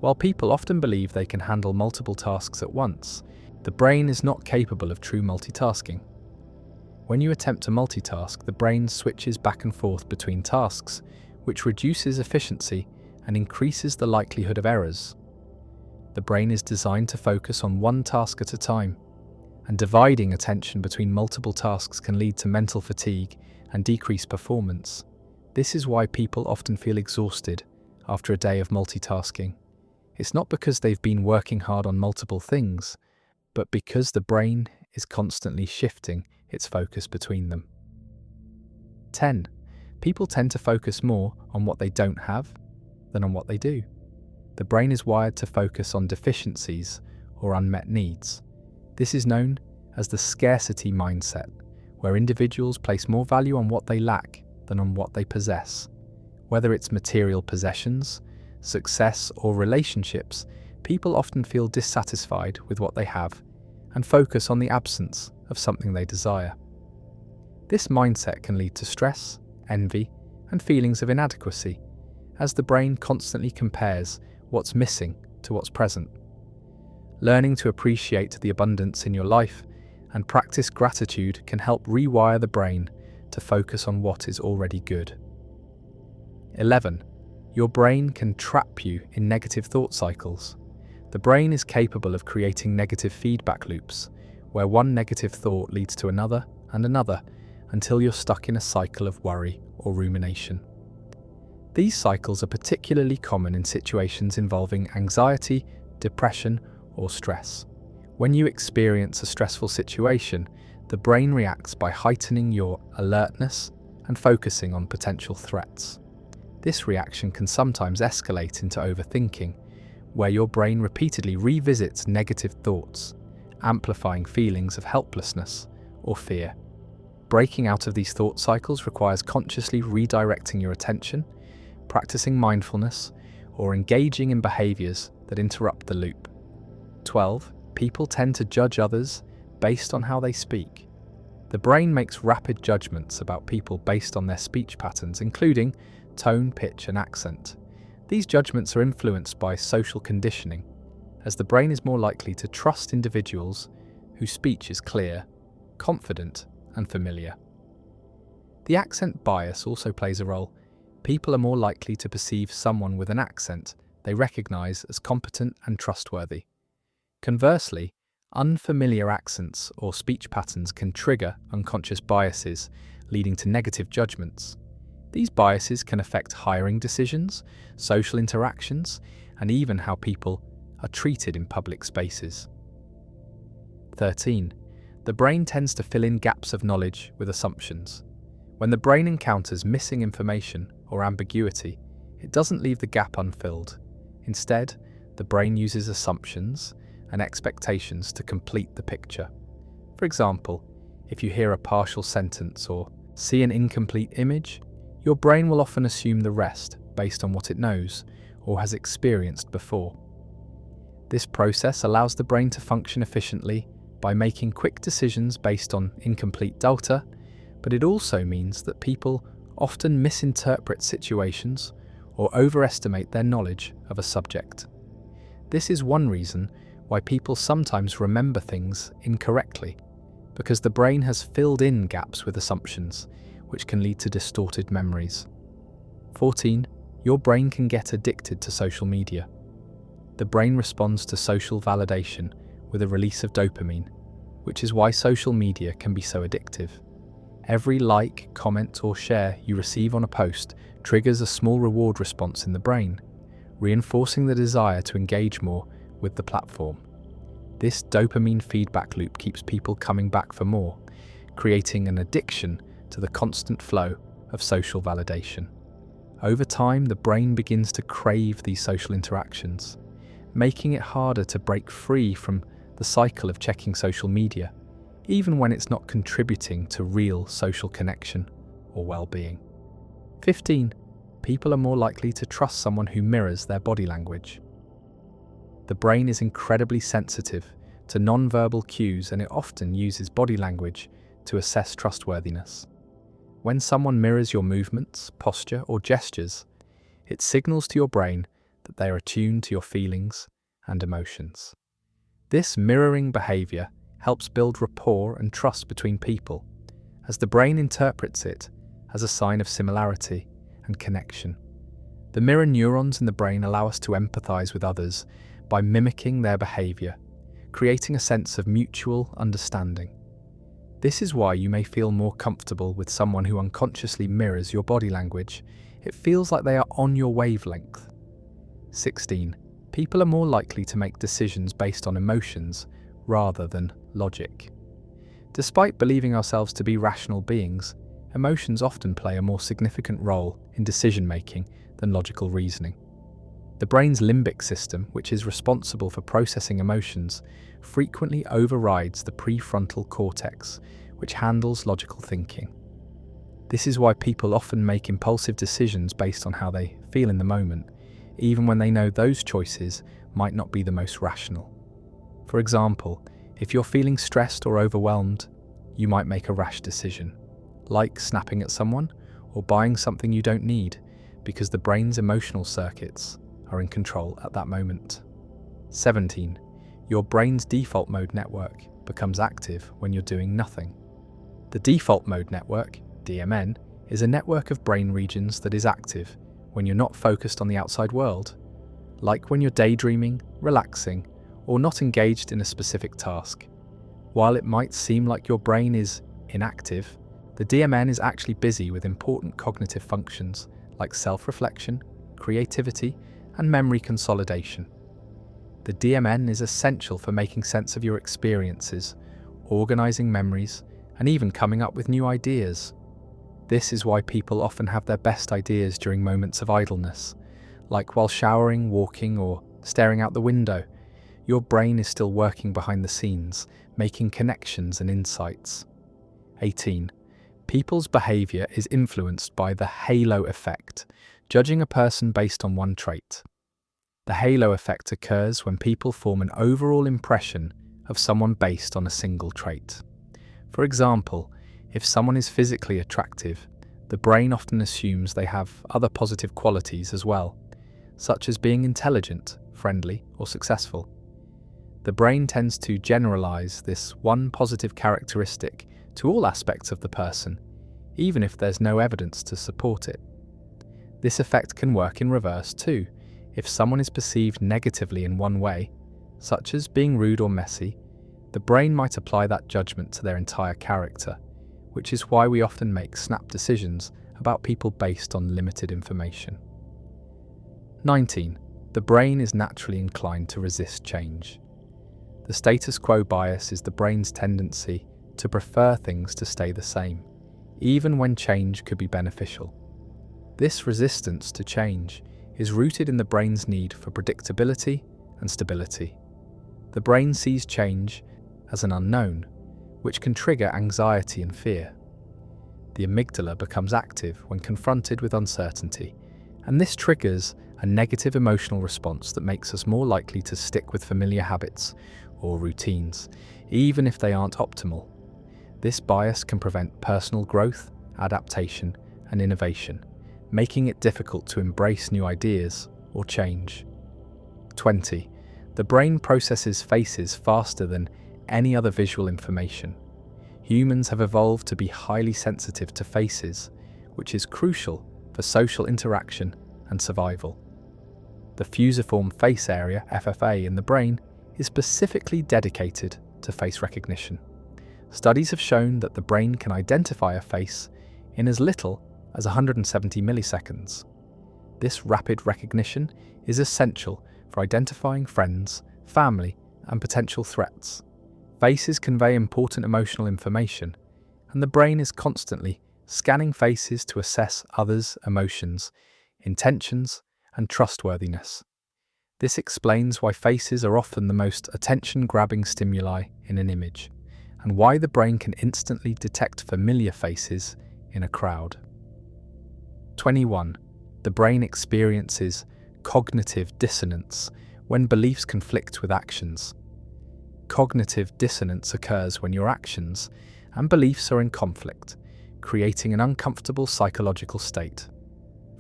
While people often believe they can handle multiple tasks at once, the brain is not capable of true multitasking. When you attempt to multitask, the brain switches back and forth between tasks, which reduces efficiency and increases the likelihood of errors. The brain is designed to focus on one task at a time, and dividing attention between multiple tasks can lead to mental fatigue and decreased performance. This is why people often feel exhausted after a day of multitasking. It's not because they've been working hard on multiple things, but because the brain is constantly shifting its focus between them. 10. People tend to focus more on what they don't have than on what they do. The brain is wired to focus on deficiencies or unmet needs. This is known as the scarcity mindset, where individuals place more value on what they lack than on what they possess. Whether it's material possessions, success, or relationships, people often feel dissatisfied with what they have and focus on the absence of something they desire. This mindset can lead to stress, envy, and feelings of inadequacy, as the brain constantly compares what's missing to what's present. Learning to appreciate the abundance in your life and practice gratitude can help rewire the brain to focus on what is already good. 11. Your brain can trap you in negative thought cycles. The brain is capable of creating negative feedback loops, where one negative thought leads to another and another, until you're stuck in a cycle of worry or rumination. These cycles are particularly common in situations involving anxiety, depression, or stress. When you experience a stressful situation, the brain reacts by heightening your alertness and focusing on potential threats. This reaction can sometimes escalate into overthinking, where your brain repeatedly revisits negative thoughts, amplifying feelings of helplessness or fear. Breaking out of these thought cycles requires consciously redirecting your attention, practicing mindfulness, or engaging in behaviors that interrupt the loop. 12. People tend to judge others based on how they speak. The brain makes rapid judgments about people based on their speech patterns, including tone, pitch, and accent. These judgments are influenced by social conditioning, as the brain is more likely to trust individuals whose speech is clear, confident, and familiar. The accent bias also plays a role. People are more likely to perceive someone with an accent they recognize as competent and trustworthy. Conversely, unfamiliar accents or speech patterns can trigger unconscious biases, leading to negative judgments. These biases can affect hiring decisions, social interactions, and even how people are treated in public spaces. 13. The brain tends to fill in gaps of knowledge with assumptions. When the brain encounters missing information or ambiguity, it doesn't leave the gap unfilled. Instead, the brain uses assumptions and expectations to complete the picture. For example, if you hear a partial sentence or see an incomplete image, Your brain will often assume the rest based on what it knows or has experienced before. This process allows the brain to function efficiently by making quick decisions based on incomplete data, but it also means that people often misinterpret situations or overestimate their knowledge of a subject. This is one reason why people sometimes remember things incorrectly, because the brain has filled in gaps with assumptions, which can lead to distorted memories. 14. Your brain can get addicted to social media. The brain responds to social validation with a release of dopamine, which is why social media can be so addictive. Every like, comment, or share you receive on a post triggers a small reward response in the brain, reinforcing the desire to engage more with the platform. This dopamine feedback loop keeps people coming back for more, creating an addiction to the constant flow of social validation. Over time, the brain begins to crave these social interactions, making it harder to break free from the cycle of checking social media, even when it's not contributing to real social connection or well-being. 15. People are more likely to trust someone who mirrors their body language. The brain is incredibly sensitive to non-verbal cues, and it often uses body language to assess trustworthiness. When someone mirrors your movements, posture, or gestures, it signals to your brain that they are attuned to your feelings and emotions. This mirroring behavior helps build rapport and trust between people, as the brain interprets it as a sign of similarity and connection. The mirror neurons in the brain allow us to empathize with others by mimicking their behavior, creating a sense of mutual understanding. This is why you may feel more comfortable with someone who unconsciously mirrors your body language. It feels like they are on your wavelength. 16. People are more likely to make decisions based on emotions rather than logic. Despite believing ourselves to be rational beings, emotions often play a more significant role in decision-making than logical reasoning. The brain's limbic system, which is responsible for processing emotions, frequently overrides the prefrontal cortex, which handles logical thinking. This is why people often make impulsive decisions based on how they feel in the moment, even when they know those choices might not be the most rational. For example, if you're feeling stressed or overwhelmed, you might make a rash decision, like snapping at someone or buying something you don't need, because the brain's emotional circuits are in control at that moment. 17. Your brain's default mode network becomes active when you're doing nothing. The default mode network, DMN, is a network of brain regions that is active when you're not focused on the outside world, like when you're daydreaming, relaxing, or not engaged in a specific task. While it might seem like your brain is inactive, the DMN is actually busy with important cognitive functions like self-reflection, creativity, and memory consolidation. The DMN is essential for making sense of your experiences, organizing memories, and even coming up with new ideas. This is why people often have their best ideas during moments of idleness, like while showering, walking, or staring out the window. Your brain is still working behind the scenes, making connections and insights. 18. People's behavior is influenced by the halo effect, judging a person based on one trait. The halo effect occurs when people form an overall impression of someone based on a single trait. For example, if someone is physically attractive, the brain often assumes they have other positive qualities as well, such as being intelligent, friendly, or successful. The brain tends to generalize this one positive characteristic to all aspects of the person, even if there's no evidence to support it. This effect can work in reverse too. If someone is perceived negatively in one way, such as being rude or messy, the brain might apply that judgment to their entire character, which is why we often make snap decisions about people based on limited information. 19. The brain is naturally inclined to resist change. The status quo bias is the brain's tendency to prefer things to stay the same, even when change could be beneficial. This resistance to change is rooted in the brain's need for predictability and stability. The brain sees change as an unknown, which can trigger anxiety and fear. The amygdala becomes active when confronted with uncertainty, and this triggers a negative emotional response that makes us more likely to stick with familiar habits or routines, even if they aren't optimal. This bias can prevent personal growth, adaptation, and innovation, making it difficult to embrace new ideas or change. 20. The brain processes faces faster than any other visual information. Humans have evolved to be highly sensitive to faces, which is crucial for social interaction and survival. The fusiform face area, FFA, in the brain is specifically dedicated to face recognition. Studies have shown that the brain can identify a face in as little as 170 milliseconds. This rapid recognition is essential for identifying friends, family, and potential threats. Faces convey important emotional information, and the brain is constantly scanning faces to assess others' emotions, intentions, and trustworthiness. This explains why faces are often the most attention-grabbing stimuli in an image, and why the brain can instantly detect familiar faces in a crowd. 21. The brain experiences cognitive dissonance when beliefs conflict with actions. Cognitive dissonance occurs when your actions and beliefs are in conflict, creating an uncomfortable psychological state.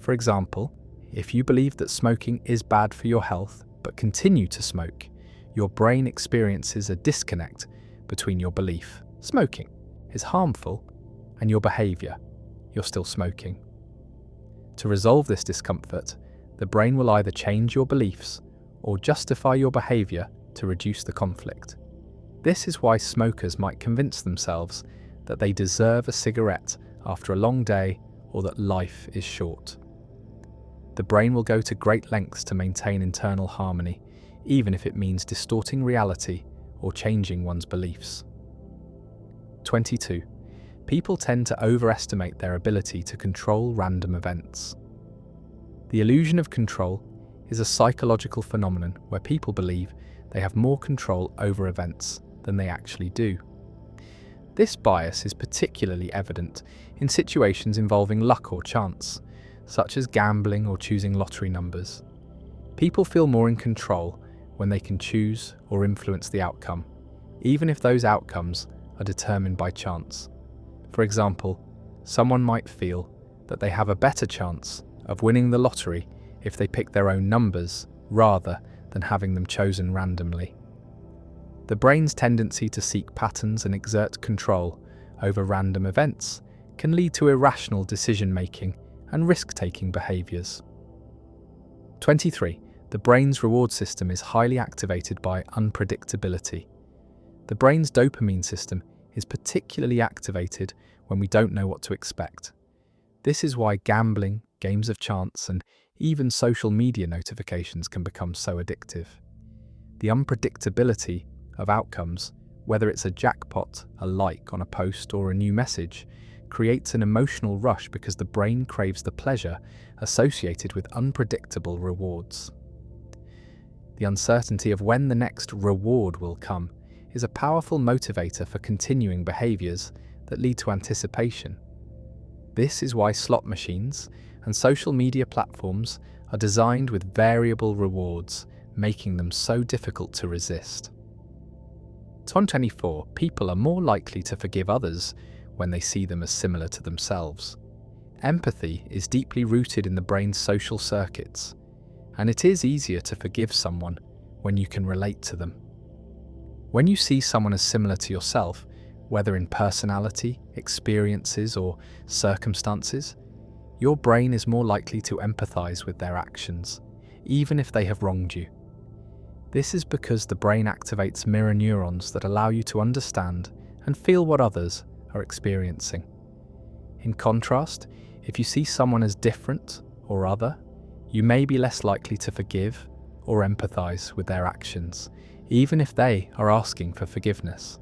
For example, if you believe that smoking is bad for your health but continue to smoke, your brain experiences a disconnect between your belief, smoking is harmful, and your behaviour, you're still smoking. To resolve this discomfort, the brain will either change your beliefs or justify your behaviour to reduce the conflict. This is why smokers might convince themselves that they deserve a cigarette after a long day or that life is short. The brain will go to great lengths to maintain internal harmony, even if it means distorting reality or changing one's beliefs. 22. People tend to overestimate their ability to control random events. The illusion of control is a psychological phenomenon where people believe they have more control over events than they actually do. This bias is particularly evident in situations involving luck or chance, such as gambling or choosing lottery numbers. People feel more in control when they can choose or influence the outcome, even if those outcomes are determined by chance. For example, someone might feel that they have a better chance of winning the lottery if they pick their own numbers rather than having them chosen randomly. The brain's tendency to seek patterns and exert control over random events can lead to irrational decision-making and risk-taking behaviours. 23. The brain's reward system is highly activated by unpredictability. The brain's dopamine system is particularly activated when we don't know what to expect. This is why gambling, games of chance, and even social media notifications can become so addictive. The unpredictability of outcomes, whether it's a jackpot, a like on a post, or a new message, creates an emotional rush because the brain craves the pleasure associated with unpredictable rewards. The uncertainty of when the next reward will come is a powerful motivator for continuing behaviours that lead to anticipation. This is why slot machines and social media platforms are designed with variable rewards, making them so difficult to resist. 24. People are more likely to forgive others when they see them as similar to themselves. Empathy is deeply rooted in the brain's social circuits, and it is easier to forgive someone when you can relate to them. When you see someone as similar to yourself, whether in personality, experiences, or circumstances, your brain is more likely to empathize with their actions, even if they have wronged you. This is because the brain activates mirror neurons that allow you to understand and feel what others are experiencing. In contrast, if you see someone as different or other, you may be less likely to forgive or empathize with their actions, even if they are asking for forgiveness.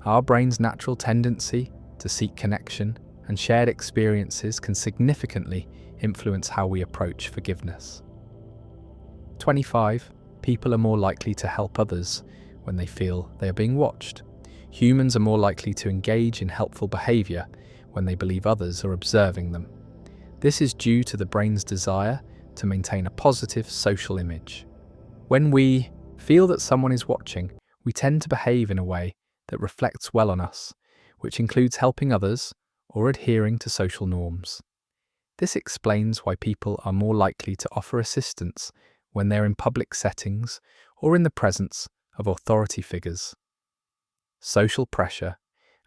Our brain's natural tendency to seek connection and shared experiences can significantly influence how we approach forgiveness. 25. People are more likely to help others when they feel they are being watched. Humans are more likely to engage in helpful behaviour when they believe others are observing them. This is due to the brain's desire to maintain a positive social image. When we feel that someone is watching, we tend to behave in a way that reflects well on us, which includes helping others or adhering to social norms. This explains why people are more likely to offer assistance when they're in public settings or in the presence of authority figures. Social pressure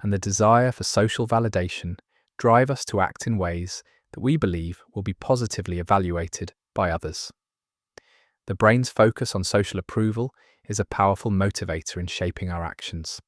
and the desire for social validation drive us to act in ways that we believe will be positively evaluated by others. The brain's focus on social approval is a powerful motivator in shaping our actions.